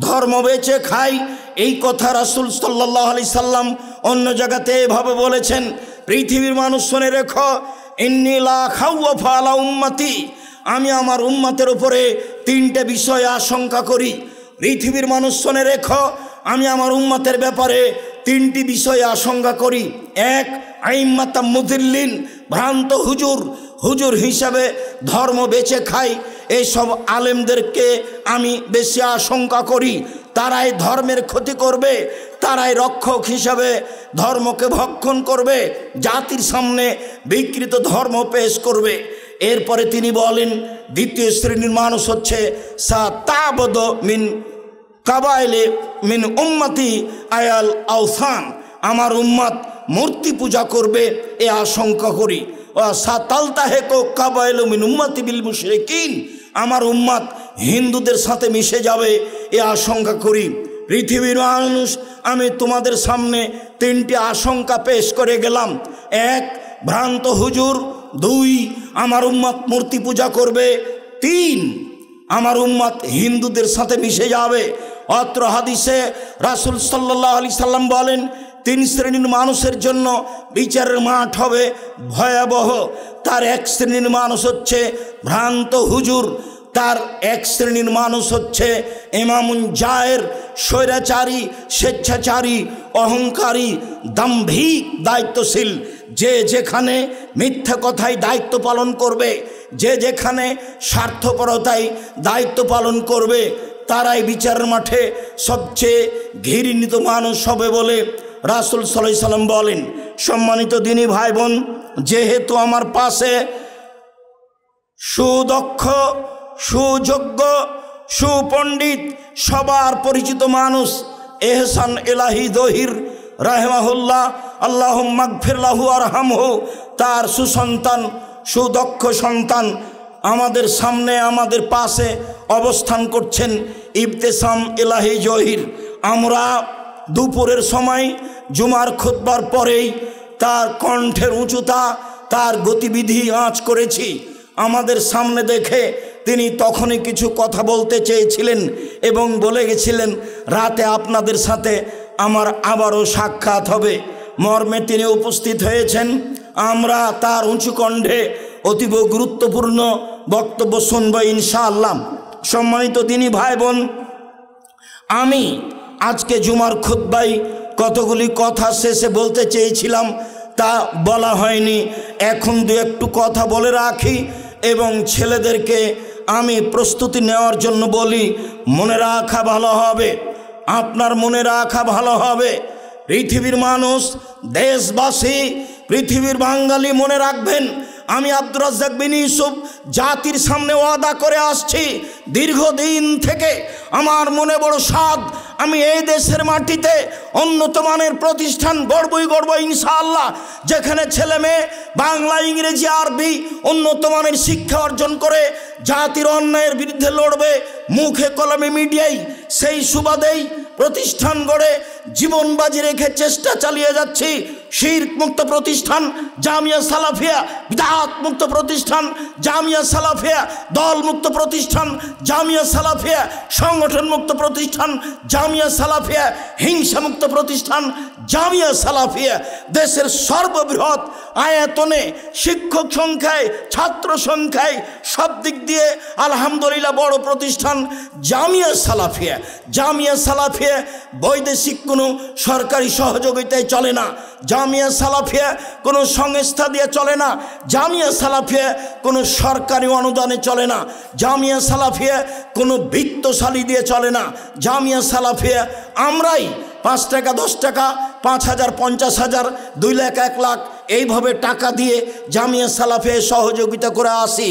ধর্ম বেচে খায়। এই কথা রাসূল সাল্লাল্লাহু আলাইহি সাল্লাম অন্য জায়গাতে এভাবে বলেছেন, পৃথিবীর মানুষ শুনে রেখো, ইন্নী লা খাওয়াফু আলা উম্মতি, আমি আমার উম্মতের উপরে 3টে বিষয় আশঙ্কা করি। পৃথিবীর মানুষ শুনে রেখো, আমি আমার উম্মতের ব্যাপারে 3টি বিষয় আশঙ্কা করি। 1, আইম্মাতা মুদিল্লিন, ভ্রান্ত হুজুর হিসাবে ধর্ম বেচে খায়, এইসব আলেমদেরকে আমি বেশি আশঙ্কা করি। তারাই ধর্মের ক্ষতি করবে, তারাই রক্ষক হিসাবে ধর্মকে ভক্ষণ করবে, জাতির সামনে বিকৃত ধর্ম পেশ করবে। এরপরে তিনি বলেন, দ্বিতীয় শ্রেণীর মানুষ হচ্ছে সাতাবদ মিন কাবাইলে মিন উম্মতি আয়াল আওসান, আমার উম্মত মূর্তি পূজা করবে এ আশঙ্কা করি। সাতালতাহেকো কাবাইলু মিন উম্মতি বিল মুশরিকিন, আমার উম্মত হিন্দুদের সাথে মিশে যাবে এ আশঙ্কা করি। পৃথিবীর মানুষ, আমি তোমাদের সামনে 3টি আশঙ্কা পেশ করে গেলাম। 1, ভ্রান্ত হুজুর। 2, আমার উম্মত মূর্তি পূজা করবে। 3, আমার উম্মত হিন্দুদের সাথে মিশে যাবে। অত্র হাদিসে রাসূল সাল্লাল্লাহু আলাইহি সাল্লাম বলেন, 3 শ্রেণীর মানুষের জন্য বিচারের মাঠ হবে ভয়াবহ। তার 1 শ্রেণীর মানুষ হচ্ছে ভ্রান্ত হুজুর, তার 1 শ্রেণীর মানুষ হচ্ছে ইমামুন জায়ের, স্বৈরাচারী, স্বেচ্ছাচারী, অহংকারী, দাম্ভিক, দায়িত্বশীল। যে যেখানে মিথ্যা কথায় দায়িত্ব পালন করবে, যে যেখানে স্বার্থপরতায় দায়িত্ব পালন করবে, তারাই বিচারের মাঠে সবচেয়ে ঘৃণিত মানুষ হবে বলে রাসূল সাল্লাল্লাহু আলাইহি সাল্লাম বলেন। সম্মানিত দিনী ভাই বোন, যেহেতু আমার পাশে সুদক্ষ, সুযোগ্য, সুপণ্ডিত, সবার পরিচিত মানুষ এহসান এলাহি জহির রাহিমাহুল্লাহ, আল্লাহুম্মা গফির লাহু আরহামহু, তার সুসন্তান, সুদক্ষ সন্তান আমাদের সামনে, আমাদের পাশে অবস্থান করছেন, ইবতেসাম এলাহি জহির। আমরা দুপুরের সময় জুমার খুতবার পরেই তার কণ্ঠের উঁচুতা, তার গতিবিধি আঁচ করেছি। আমাদের সামনে দেখে তিনি তখনই কিছু কথা বলতে চেয়েছিলেন এবং বলে গেছিলেন, রাতে আপনাদের সাথে আমার আবারও সাক্ষাৎ হবে। মর্মে তিনি উপস্থিত হয়েছেন। আমরা তার উঁচু কণ্ঠে অতীব গুরুত্বপূর্ণ বক্তব্য শুনব ইনশাআল্লাহ। সম্মানিত দিনী ভাই বোন, আমি আজকে জুমার খুতবায় কতগুলি কথা শেষে বলতে চেয়েছিলাম, তা বলা হয়নি। এখন একটু কথা বলে রাখি এবং ছেলেদেরকে আমি প্রস্তুতি নেওয়ার জন্য বলি। মনে রাখা ভালো হবে, আপনার মনে রাখা ভালো হবে, পৃথিবীর মানুষ, দেশবাসী, পৃথিবীর বাঙালি মনে রাখবেন, আমি আব্দুর রাজ্জাক বিন ইউসুফ জাতির সামনে ওয়াদা করে আসছি, দীর্ঘদিন থেকে আমার মনে বড় সাধ, আমি এই দেশের মাটিতে উন্নত মানের প্রতিষ্ঠান গড়বই ইনশাআল্লাহ, যেখানে ছেলে মেয়ে বাংলা, ইংরেজি, আরবি উন্নত মানের শিক্ষা অর্জন করে জাতির অন্যায়ের বিরুদ্ধে লড়বে, মুখে কলমে মিডিয়ায় সেই সুবাদেই প্রতিষ্ঠান গড়ে জীবন বাজি রেখে চেষ্টা চালিয়ে যাচ্ছি। শিরক মুক্ত প্রতিষ্ঠান জামিয়া সালাফিয়া, বিদআত মুক্ত প্রতিষ্ঠান জামিয়া সালাফিয়া, দল মুক্ত প্রতিষ্ঠান জামিয়া সালাফিয়া, সংগঠন মুক্ত প্রতিষ্ঠান জামিয়া সালাফিয়া, হিংসা মুক্ত প্রতিষ্ঠান জামিয়া সালাফিয়া দেশের সর্ববৃহৎ আয়তনে, শিক্ষক সংখ্যায়, ছাত্র সংখ্যায়, সব দিক দিয়ে আলহামদুলিল্লাহ বড় প্রতিষ্ঠান জামিয়া সালাফিয়া। জামিয়া সালাফিয়া বৈদেশিক কোনো সরকারি সহযোগিতায় চলে না। জামিয়া সালাফিয়া কোনো সংস্থা দিয়ে চলে না। জামিয়া সালাফিয়া কোনো সরকারি অনুদানে চলে না। জামিয়া সালাফিয়া কোনো বিত্তশালী দিয়ে চলে না। জামিয়া সালাফিয়া আমরাই 5 টাকা, 10 টাকা, 5,000, 50,000, 2 লাখ, 1 লাখ এইভাবে টাকা দিয়ে জামিয়া সালাফিয়া সহযোগিতা করে আসি।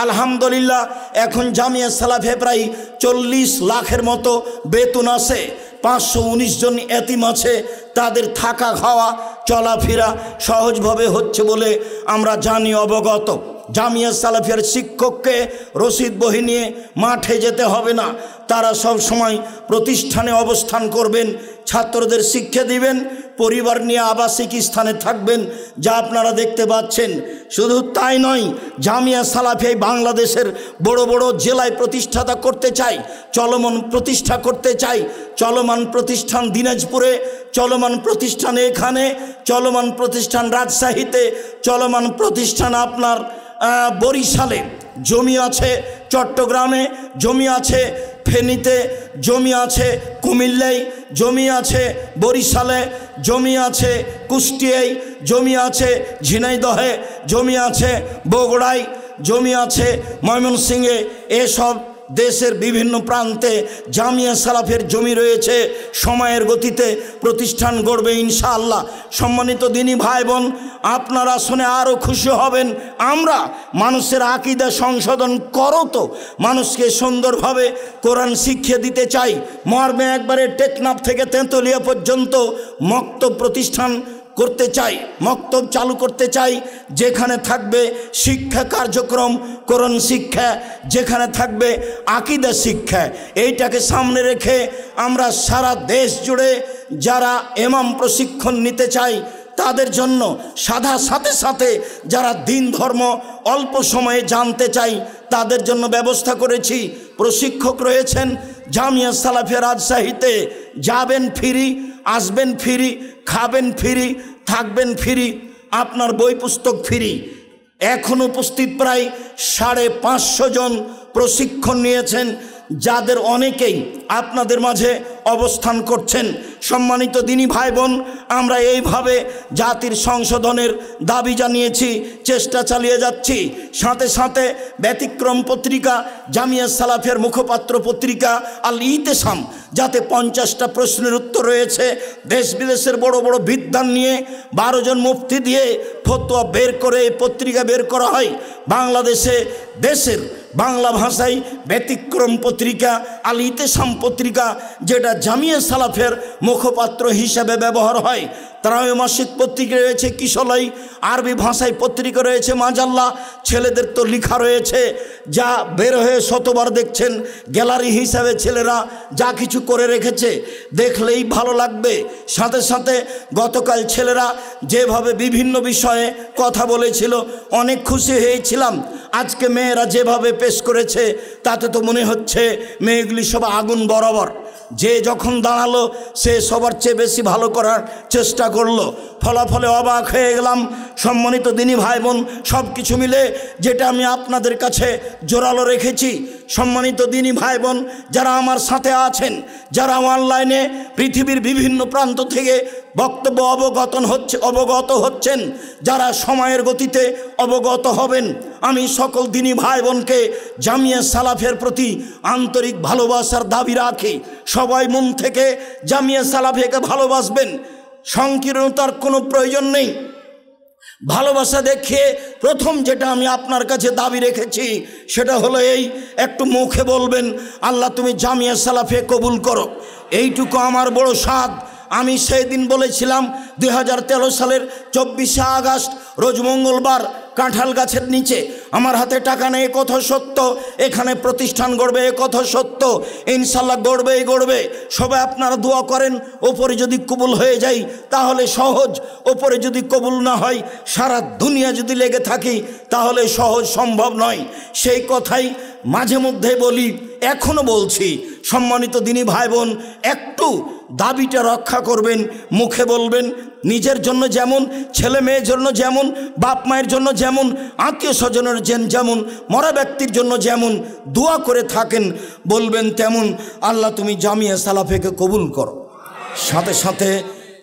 আলহামদুলিল্লাহ এখন জামিয়া সালাফিয়া প্রায় 40 লাখের মতো বেতন আছে। 519 জন এতিম আছে, তাদের থাকা খাওয়া চলাফেরা সহজভাবে হচ্ছে বলে আমরা জানি, অবগত। জামিয়া সালাফিয়ার শিক্ষককে রসিদ বহি নিয়ে মাঠে যেতে হবে না, তারা সব সময় প্রতিষ্ঠানে অবস্থান করবেন, ছাত্রদের শিক্ষা দিবেন, পরিবার নিয়ে আবাসিক স্থানে থাকবেন, যা আপনারা দেখতে পাচ্ছেন। শুধু তাই নয়, জামিয়া সালাফিয়া বাংলাদেশের বড় বড় জেলায় প্রতিষ্ঠাতা করতে চাই, চলমান প্রতিষ্ঠা করতে চাই। চলমান প্রতিষ্ঠান দিনাজপুরে, চলমান প্রতিষ্ঠান এখানে, চলমান প্রতিষ্ঠান রাজশাহীতে, চলমান প্রতিষ্ঠান আপনার বরিশালে, জমি আছে চট্টগ্রামে, জমি আছে ফেনীতে, জমি আছে কুমিল্লায়, জমি আছে বরিশালে, জমি আছে কুষ্টিয়ায়, জমি আছে ঝিনাইদহে, জমি আছে বগুড়ায়, জমি আছে ময়মনসিংহে। এসব দেশের বিভিন্ন প্রান্তে জামিয়া সালাফের জমি রয়েছে। সময়ের গতিতে প্রতিষ্ঠান গড়বে ইনশাআল্লাহ। সম্মানিত দিনী ভাই বোন, আপনারা শুনে আরও খুশি হবেন। আমরা মানুষের আকীদা সংশোধন করো তো মানুষকে সুন্দরভাবে কোরআন শিক্ষা দিতে চাই। মর্মে একবারে টেকনাফ থেকে তেঁতুলিয়া পর্যন্ত মক্তব প্রতিষ্ঠান করতে চাই, মক্তব চালু করতে চাই, যেখানে থাকবে শিক্ষা কার্যক্রম, কোরআন শিক্ষা, যেখানে থাকবে আকীদা শিক্ষা। এইটাকে সামনে রেখে আমরা সারা দেশ জুড়ে যারা ইমাম প্রশিক্ষণ নিতে চাই তাদের জন্য, সাথে সাথে যারা দিন ধর্ম অল্প সময়ে জানতে চাই তাদের জন্য ব্যবস্থা করেছি। প্রশিক্ষক রয়েছেন জামিয়া সালাফিয়া রাজশাহীতে। যাবেন ফ্রি, আসবেন ফ্রি, খাবেন ফ্রি, থাকবেন ফ্রি, আপনার বই পুস্তক ফ্রি। এখন উপস্থিত প্রায় 550 জন প্রশিক্ষণ নিয়েছেন, যাদের অনেকেই আপনাদের মাঝে অবস্থান করছেন। সম্মানিত দিনী ভাই বোন, আমরা এইভাবে জাতির সংশোধনের দাবি জানিয়েছি, চেষ্টা চালিয়ে যাচ্ছি। সাথে সাথে ব্যতিক্রম পত্রিকা, জামিয়া সালাফিয়ার মুখপাত্র পত্রিকা আল ইতেসাম, যাতে 50টা প্রশ্নের উত্তর রয়েছে, দেশ বিদেশের বড় বড় বিদ্বান নিয়ে 12 জন মুফতি দিয়ে ফতোয়া বের করে পত্রিকা বের করা হয়। বাংলাদেশে দেশের বাংলা ভাষায় ব্যতিক্রম পত্রিকা আল ইতেসাম পত্রিকা, যেটা জামিয়া সালাফের মুখপাত্র হিসাবে ব্যবহার হয়। ত্রৈমাসিক পত্রিকা রয়েছে কিশলয়, আরবি ভাষায় পত্রিকা রয়েছে মাজাল্লা, ছেলেদের তো লেখা রয়েছে, যা বের হয়ে শতবার দেখছেন। গ্যালারি হিসাবে ছেলেরা যা কিছু করে রেখেছে দেখলেই ভালো লাগবে। সাথে সাথে গতকাল ছেলেরা যেভাবে বিভিন্ন বিষয়ে কথা বলেছিল অনেক খুশি হয়েছিলাম। আজকে মেয়েরা যেভাবে পেশ করেছে তাতে তো মনে হচ্ছে মেয়েগুলি সব আগুন বরাবর। যে যখন দাঁড়ালো সে সবার চেয়ে বেশি ভালো করার চেষ্টা করলো, ফলাফলে অবাক হয়ে গেলাম। সম্মানিত দিনী ভাই বোন, সব কিছু মিলে যেটা আমি আপনাদের কাছে জোরালো রেখেছি, সম্মানিত দিনী ভাই বোন যারা আমার সাথে আছেন, যারা অনলাইনে পৃথিবীর বিভিন্ন প্রান্ত থেকে বক্তব্য অবগত হচ্ছেন, যারা সময়ের গতিতে অবগত হবেন, আমি সকল দিনী ভাই বোনকে জামিয়া সালাফের প্রতি আন্তরিক ভালোবাসার দাবি রাখি। সবাই মন থেকে জামিয়া সালাফিয়াকে ভালোবাসবেন, সংকীর্ণতার কোনো প্রয়োজন নেই। ভালোবাসা দেখিয়ে প্রথম যেটা আমি আপনার কাছে দাবি রেখেছি সেটা হলো এই, একটু মুখে বলবেন আল্লাহ তুমি জামিয়া সালাফিয়া কবুল করো। এইটুকু আমার বড় সাধ। আমি সেই দিন বলেছিলাম 2013 সালের 24শে আগস্ট রোজ মঙ্গলবার কাঁঠাল গাছের নিচে আমার হাতে টাকা নেই, এ কথা সত্য। এখানে প্রতিষ্ঠান গড়বে, এ কথা সত্য। ইনশাল্লাহ গড়বে। সবাই আপনারা দোয়া করেন। ওপরে যদি কবুল হয়ে যায় তাহলে সহজ, ওপরে যদি কবুল না হয়, সারা দুনিয়া যদি লেগে থাকি তাহলে সহজ সম্ভব নয়। সেই কথাই মাঝে মধ্যে বলি, এখনও বলছি। সম্মানিত দিনী ভাই বোন, একটু দাবিটা রক্ষা করবেন। মুখে বলবেন, নিজের জন্য যেমন, ছেলে মেয়ের জন্য যেমন, বাপ মায়ের জন্য যেমন, আত্মীয় স্বজনের যেমন, মরা ব্যক্তির জন্য যেমন দোয়া করে থাকেন, বলবেন তেমন, আল্লাহ তুমি জামিয়া সালাফিয়াকে কবুল করো। সাথে সাথে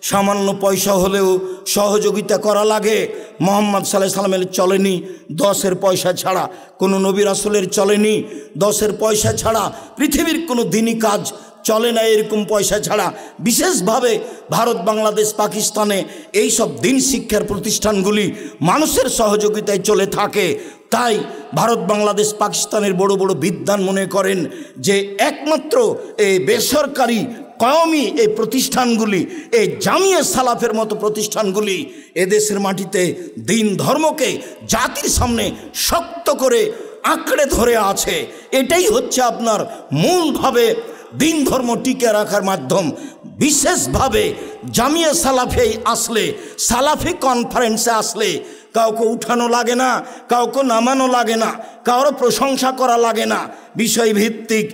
সামান্য পয়সা হলেও সহযোগিতা করা লাগে। মুহাম্মদ সাল্লাল্লাহু আলাইহি সাল্লামের চলেনি 10-এর পয়সা ছাড়া, কোনো নবী রাসূলের চলেনি 10-এর পয়সা ছাড়া, পৃথিবীর কোনো দিনই কাজ চলে না এরকম পয়সা ছাড়া। বিশেষভাবে ভারত, বাংলাদেশ, পাকিস্তানে এই সব দিন শিক্ষার প্রতিষ্ঠানগুলি মানুষের সহযোগিতায় চলে থাকে। তাই ভারত, বাংলাদেশ, পাকিস্তানের বড় বড় বিদ্বান মনে করেন যে একমাত্র এই বেসরকারি কওমি এই প্রতিষ্ঠানগুলি, এই জামিয়া সালাফের মতো প্রতিষ্ঠানগুলি এদেশের মাটিতে দিন ধর্মকে জাতির সামনে শক্ত করে আঁকড়ে ধরে আছে। এটাই হচ্ছে আপনার মূলভাবে দিন ধর্ম টিকে রাখার মাধ্যম। বিশেষভাবে জামিয়া সালাফি আসলে, সালাফি কনফারেন্সে আসলে কাউকে উঠানো লাগে না, কাউকে নামানো লাগে না, কারো প্রশংসা করা লাগে না। বিষয়ভিত্তিক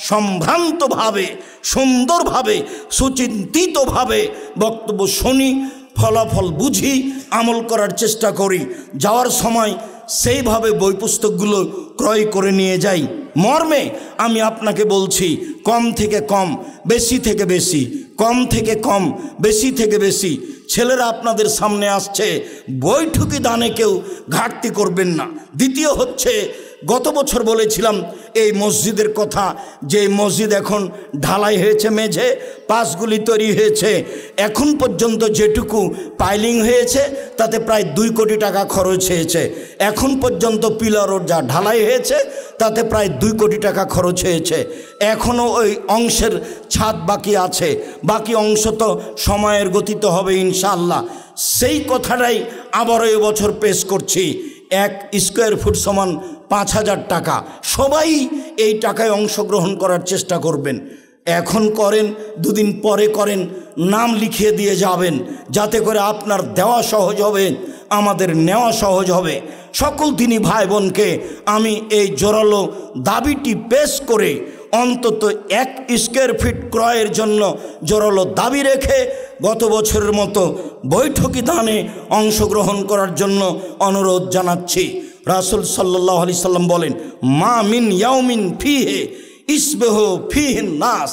সম্ভ্রান্তভাবে, সুন্দরভাবে, সুচিন্তিতভাবে বক্তব্য শুনি, ফলাফল বুঝি, আমল করার চেষ্টা করি। যাওয়ার সময় সেইভাবে বই পুস্তকগুলো ক্রয় করে নিয়ে যাই। মর্মে আমি আপনাকে বলছি, কম থেকে কম, বেশি থেকে বেশি, কম থেকে কম, বেশি থেকে বেশি। ছেলেরা আপনাদের সামনে আসছে, বৈঠকি দানে কেউ ঘাটতি করবেন না। দ্বিতীয় হচ্ছে, গত বছর বলেছিলাম এই মসজিদের কথা, যে মসজিদ এখন ঢালাই হয়েছে, মেঝে পাশগুলি তৈরি হয়েছে। এখন পর্যন্ত যেটুকু পাইলিং হয়েছে তাতে প্রায় 2 কোটি টাকা খরচ হয়েছে। এখন পর্যন্ত পিলারও যা ঢালাই হয়েছে তাতে প্রায় 2 কোটি টাকা খরচ হয়েছে। এখনও ওই অংশের ছাদ বাকি আছে, বাকি অংশ তো সময়ের গতিতে হবে ইনশাআল্লাহ। সেই কথাটাই আবারও এবছর পেশ করছি। 1 স্কোয়ার ফুট সমান 5,000 টাকা। সবাই এই টাকায় অংশগ্রহণ করার চেষ্টা করবেন। এখন করেন, 2 দিন পরে করেন, নাম লিখিয়ে দিয়ে যাবেন, যাতে করে আপনার দেওয়া সহজ হবে, আমাদের নেওয়া সহজ হবে। সকল দিনী ভাই বোনকে আমি এই জোরালো দাবিটি পেশ করে অন্তত 1 স্কোয়ার ফিট ক্রয়ের জন্য জোরালো দাবি রেখে গত বছরের মতো বৈঠকি দানে অংশগ্রহণ করার জন্য অনুরোধ জানাচ্ছি। রাসূল সাল্লাল্লাহু আলাইহি সাল্লাম বলেন, মা মিন ইয়াউমিন ফিহে ইসবেহ ফিহিন নাস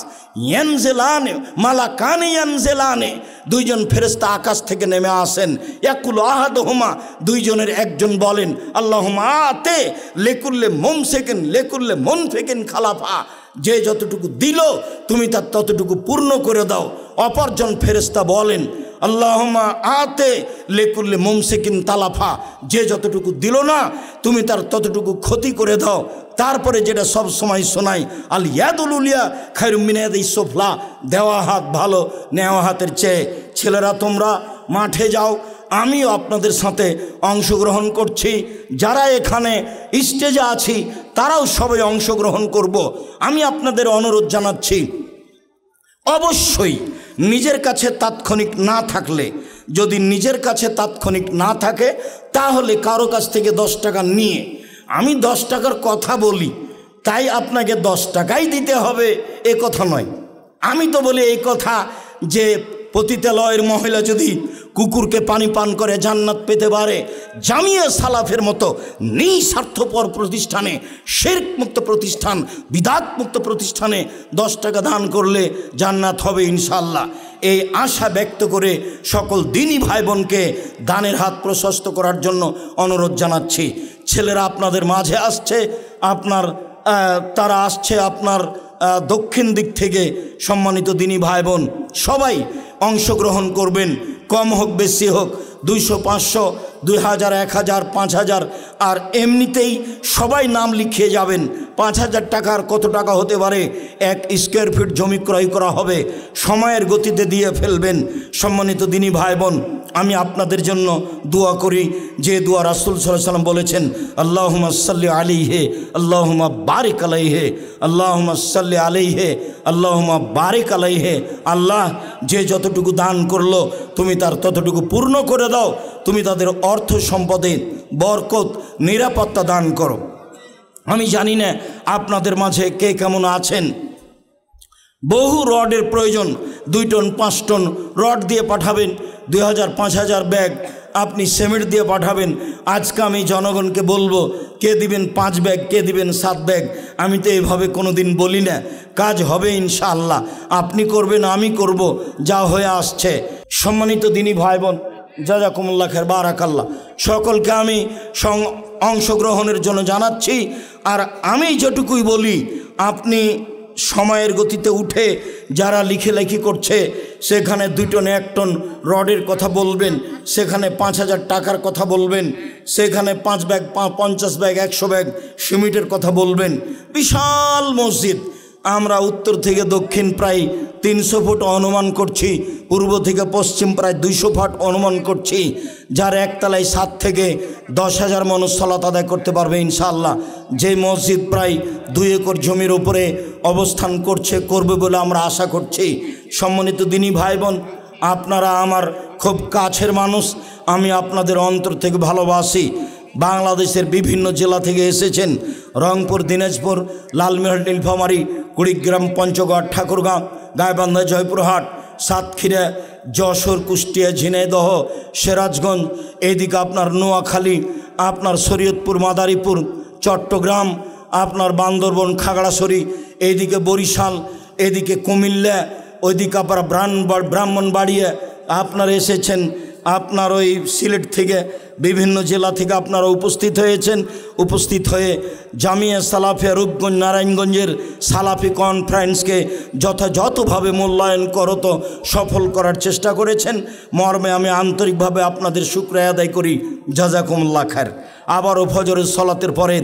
ইয়ানজিলানে মালাকানে ইয়ানজিলানে। 2 জন ফেরেশতা আকাশ থেকে নেমে আসেন। ইয়াকুল আহাদুহুমা, 2 জনের একজন বলেন, আল্লাহুম্মা আতে লিকুল্লি মুমসিকিন লিকুল্লি মুনফিকিন খালাফা। যে যতটুকু দিল তুমি তার ততটুকু পূর্ণ করে দাও। অপরজন ফেরেশতা বলেন, আল্লাহুম্মা আতে লিকুল্লি মুমসিকিন তালাফা। যে যতটুকু দিল না তুমি তার ততটুকু ক্ষতি করে দাও। তারপরে যেটা সব সময় শোনাই, আল ইয়াদুল উলিয়া খায়রুম মিন ইয়াদিস সুফলা। দেওয়া হাত ভালো নেওয়া হাতের চেয়ে। ছেলেরা তোমরা মাঠে যাও, আমিও আপনাদের সাথে অংশগ্রহণ করছি। যারা এখানে স্টেজে আছি তারাও সবাই অংশগ্রহণ করব। আমি আপনাদের অনুরোধ জানাচ্ছি, অবশ্যই নিজের কাছে তাৎক্ষণিক না থাকলে, যদি নিজের কাছে তাৎক্ষণিক না থাকে তাহলে কারো কাছ থেকে 10 টাকা নিয়ে, আমি 10 টাকার কথা বলি তাই আপনাকে 10 টাকাই দিতে হবে এ কথা নয়। আমি তো বলি এই কথা যে পতিতালয়ের মহিলা যদি কুকুরকে পানি পান করে জান্নাত পেতে পারে, জামিয়া সালাফের মতো নিঃস্বার্থপর প্রতিষ্ঠানে, শিরক মুক্ত প্রতিষ্ঠান, বিদাত মুক্ত প্রতিষ্ঠানে 10 টাকা দান করলে জান্নাত হবে ইনশাআল্লাহ। এই আশা ব্যক্ত করে সকল দিনী ভাই বোনকে দানের হাত প্রশস্ত করার জন্য অনুরোধ জানাচ্ছি। ছেলেরা আপনাদের মাঝে আসছে, তারা আসছে আপনার দক্ষিণ দিক থেকে। সম্মানিত দিনী ভাই বোন সবাই অংশগ্রহণ করবেন, কম হোক বেশি হোক, 200, 500, 2000, 1000, 5000 আর এমনিতেই সবাই নাম লিখিয়ে যাবেন। 5,000 টাকার কত টাকা হতে পারে, 1 স্কোয়ার ফিট জমি ক্রয় করা হবে, সময়ের গতিতে দিয়ে ফেলবেন। সম্মানিত দিনী ভাই বোন, আমি আপনাদের জন্য দোয়া করি, যে দোয়া রাসূল সাল্লাল্লাহু আলাইহি ওয়াসাল্লাম বলেছেন, আল্লাহুম্মা সাল্লি আলাইহি আল্লাহুম্মা বারিক আলাইহি আল্লাহুম্মা সাল্লি আলাইহি আল্লাহুম্মা বারিক আলাইহি। আল্লাহ যে যতটুকু দান করলো তুমি তার ততটুকু পূর্ণ করে দাও, তুমি তাদের অর্থ সম্পদে বরকত নিরাপত্তা দান করো। আমি জানি না আপনাদের মাঝে কে কেমন আছেন। বহু রডের প্রয়োজন, 2 টন 5 টন রড দিয়ে পাঠাবেন, 2000-5000 ব্যাগ আপনি সিমেন্ট দিয়ে পাঠাবেন। আজকে আমি জনগণকে বলবো, কে দিবেন 5 ব্যাগ, কে দিবেন 7 ব্যাগ। আমি তো এইভাবে কোনো দিন বলি না, কাজ হবে ইনশাআল্লাহ। আপনি করবেন, আমি করব, যা হয়ে আসছে। সম্মানিত দিনী ভাই বোন, জাযাকুমুল্লাহ খায়র, বারাকাল্লাহ। সকলকে আমি অংশগ্রহণের জন্য জানাচ্ছি। আর আমি যেটুকুই বলি, আপনি সময়ের গতিতে উঠে যারা লিখি করছে, সেখানে 2 টন 1 টন রডের কথা বলবেন, সেখানে 5,000 টাকার কথা বলবেন, সেখানে 5 ব্যাগ 50 ব্যাগ 100 ব্যাগ সিমেন্টের কথা বলবেন। বিশাল মসজিদ, আমরা উত্তর থেকে দক্ষিণ প্রায় 300 ফুট অনুমান করছি, পূর্ব থেকে পশ্চিম প্রায় 200 ফুট অনুমান করছি। যার একতলায় 7 থেকে 10,000 মানুষ সালাত আদায় করতে পারবে ইনশাআল্লাহ। যে মসজিদ প্রায় 2 একর জমির উপরে অবস্থান করবে বলে আমরা আশা করছি। সম্মানিত দিনী ভাই বোন, আপনারা আমার খুব কাছের মানুষ, আমি আপনাদের অন্তর থেকে ভালোবাসি। বাংলাদেশের বিভিন্ন জেলা থেকে এসেছেন, রংপুর, দিনাজপুর, লালমনিরহাট, নীলফামারী, কুড়িগ্রাম, পঞ্চগড়, ঠাকুরগাঁও, গাইবান্ধা, জয়পুরহাট, সাতক্ষীরা, যশোর, কুষ্টিয়া, ঝিনাইদহ, সিরাজগঞ্জ, এইদিকে আপনার নোয়াখালী, আপনার শরীয়তপুর, মাদারীপুর, চট্টগ্রাম, আপনার বান্দরবন, খাগড়াছড়ি, এইদিকে বরিশাল, এদিকে কুমিল্লা, ওইদিকে আপনার ব্রাহ্মণবাড়িয়া আপনারা এসেছেন। আপনার ওই সিলেট থেকে বিভিন্ন জেলা থেকে আপনারা উপস্থিত হয়ে জামিয়া সালাফিয়া রূপগঞ্জ নারায়ণগঞ্জের সালাফি কনফারেন্সকে যথাযথভাবে মূল্যায়ন করত সফল করার চেষ্টা করেছেন। মর্মে আমি আন্তরিকভাবে আপনাদের শুকরিয়া আদায় করি। জাযাকুমুল্লাহ খায়র। আবারও ফজরের সলাতের পরে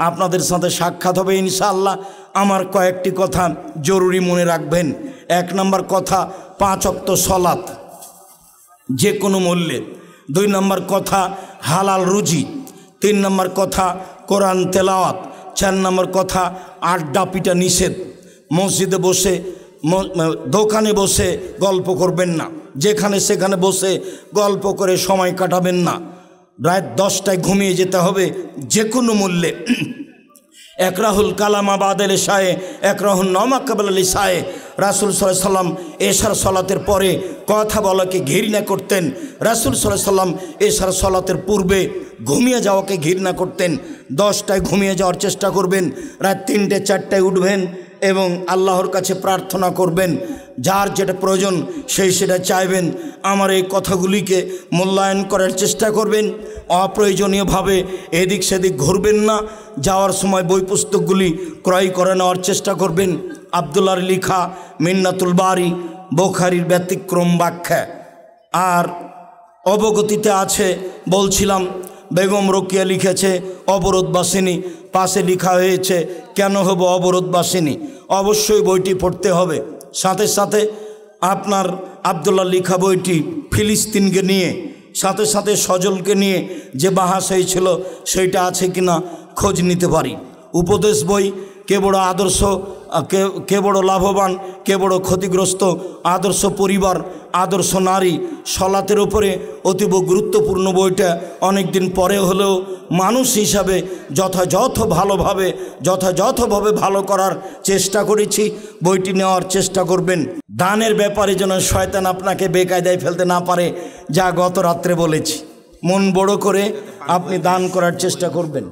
আপনাদের সাথে সাক্ষাৎ হবে ইনশাআল্লাহ। আমার কয়েকটি কথা জরুরি মনে রাখবেন। 1 নম্বর কথা, 5 ওয়াক্ত সলাত যে কোনো মূল্যে। 2 নম্বর কথা, হালাল রুজি। 3 নম্বর কথা, কোরআন তেলাওয়াত। 4 নম্বর কথা, আড্ডা পিটা নিষেধ। মসজিদে বসে, দোকানে বসে গল্প করবেন না, যেখানে সেখানে বসে গল্প করে সময় কাটাবেন না। রাত 10টায় ঘুমিয়ে যেতে হবে যে কোনো মূল্যে। একরাহুল কালামা বাদেল ইশায়ে একরাহুল নমা কাবলাল ইশায়ে। রাসূল সাল্লাল্লাহু আলাইহি সাল্লাম এশার সলাতের পরে কথা বলাকে ঘৃণা করতেন। রাসূল সাল্লাল্লাহু আলাইহি সাল্লাম এশার সলাতের পূর্বে ঘুমিয়ে যাওয়াকে ঘৃণা করতেন। 10টায় ঘুমিয়ে যাওয়ার চেষ্টা করবেন, রাত 3টে 4টায় উঠবেন এবং আল্লাহর কাছে প্রার্থনা করবেন। যার যেটা প্রয়োজন সেটা চাইবেন। আমার এই কথাগুলিকে মূল্যায়ন করার চেষ্টা করবেন। অপ্রয়োজনীয়ভাবে এদিক সেদিক ঘুরবেন না। যাওয়ার সময় বই পুস্তকগুলি ক্রয় করে নেওয়ার চেষ্টা করবেন। আব্দুল্লাহর লিখা মিন্নাতুল বারি, বুখারীর ব্যতিক্রম ব্যাখ্যা। আর অবগতিতে আছে, বলছিলাম, বেগম রোকেয়া লিখেছে অবরোধবাসিনী, পাশে লেখা হয়েছে কেন হব অবরোধবাসিনী। অবশ্যই বইটি পড়তে হবে। সাথে সাথে আপনার আব্দুল্লাহ লিখা বইটি ফিলিস্তিনকে নিয়ে, সাথে সাথে সজলকে নিয়ে যে বাহাস হয়েছিল সেইটা আছে কিনা খোঁজ নিতে পারি। উপদেশ বই, কে বড় আদর্শ, কে বড় লাভবান, কে বড় ক্ষতিগ্রস্ত, আদর্শ পরিবার, আদর্শ নারী, সলাতের উপরে অতীব গুরুত্বপূর্ণ বইটা। অনেক দিন পরে হলেও মানুষ হিসাবে যথাযথভাবে ভালো করার চেষ্টা করেছি। বইটি নেওয়ার চেষ্টা করবেন। দানের ব্যাপারে যেন শয়তান আপনাকে বেকায়দায় ফেলতে না পারে, যা গত রাত্রে বলেছি। মন বড় করে আপনি দান করার চেষ্টা করবেন।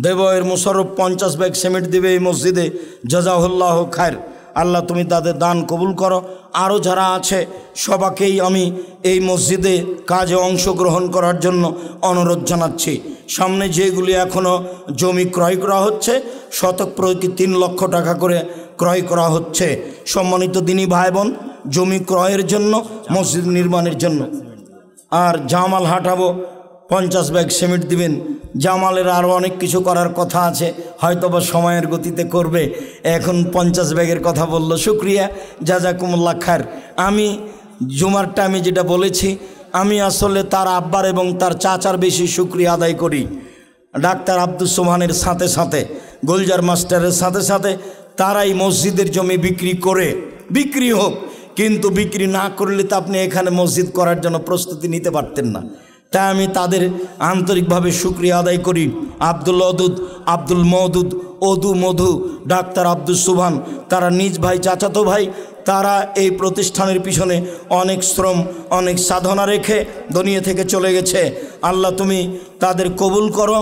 দেবয়ের মুশাররফ 50 ব্যাগ সিমেন্ট দিবে এই মসজিদে, জাযাহুল্লাহ খায়র। আল্লাহ তুমি তাদের দান কবুল করো। আরও যারা আছে সবাইকেই আমি এই মসজিদে কাজে অংশগ্রহণ করার জন্য অনুরোধ জানাচ্ছি। সামনে যেগুলি এখনও জমি ক্রয় করা হচ্ছে, শতক প্রতি 3 লক্ষ টাকা করে ক্রয় করা হচ্ছে। সম্মানিত দিনী ভাই বোন, জমি ক্রয়ের জন্য, মসজিদ নির্মাণের জন্য। আর জামাল হাঁটাবো 50 ব্যাগ সিমেন্ট দিবেন। জামালের আরও অনেক কিছু করার কথা আছে, হয়তোবা সময়ের গতিতে করবে। এখন 50 ব্যাগের কথা বলল, শুক্রিয়া, জাজাকুমুল্লাহ খায়ের। আমি জুমার টাইমে যেটা বলেছি, আমি আসলে তার আব্বার এবং তার চাচার বেশি শুক্রিয়া আদায় করি। ডাক্তার আব্দুস সোবহানের সাথে সাথে, গোলজার মাস্টারের সাথে সাথে তারাই মসজিদের জমি বিক্রি করে, বিক্রি হোক, কিন্তু বিক্রি না করলে তো আপনি এখানে মসজিদ করার জন্য প্রস্তুতি নিতে পারতেন না। তাই আমি তাদের আন্তরিকভাবে শুক্রিয়া আদায় করি। আব্দুল অদুদ, আব্দুল মওদুদ, অদু মধু, ডাক্তার আব্দুস সোবহান, তারা নিজ ভাই, চাচাতো ভাই, তারা এই প্রতিষ্ঠানের পিছনে অনেক শ্রম, অনেক সাধনা রেখে দুনিয়া থেকে চলে গেছে। আল্লাহ তুমি তাদের কবুল করো,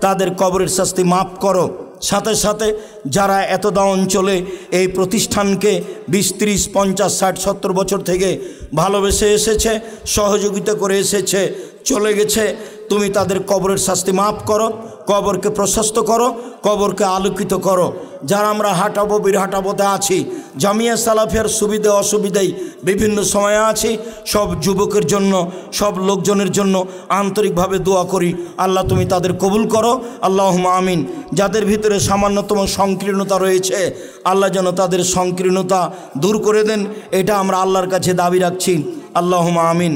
তাদের কবরের শাস্তি মাফ করো। সাথে সাথে যারা এতদা অঞ্চলে এই প্রতিষ্ঠানকে 20, 30, 50, 60, 70 বছর থেকে ভালোবেসে এসেছে, সহযোগিতা করে এসেছে, চলে গেছে, তুমি তাদের কবরের শাস্তি মাফ করো, কবরকে প্রশস্ত করো, কবরকে আলোকিত করো। যারা আমরা হাঁটাবো বীরহাটাবোতে আছি, জামিয়া সালাফিয়ার সুবিধা অসুবিধায় বিভিন্ন সময়ে আছি, সব যুবকের জন্য, সব লোকজনের জন্য আন্তরিকভাবে দোয়া করি, আল্লাহ তুমি তাদের কবুল করো, আল্লাহুম্মা আমিন। যাদের ভিতরে সামান্যতম সংকীর্ণতা রয়েছে, আল্লাহ যেন তাদের সংকীর্ণতা দূর করে দেন, এটা আমরা আল্লাহর কাছে দাবি রাখছি, আল্লাহুম্মা আমিন।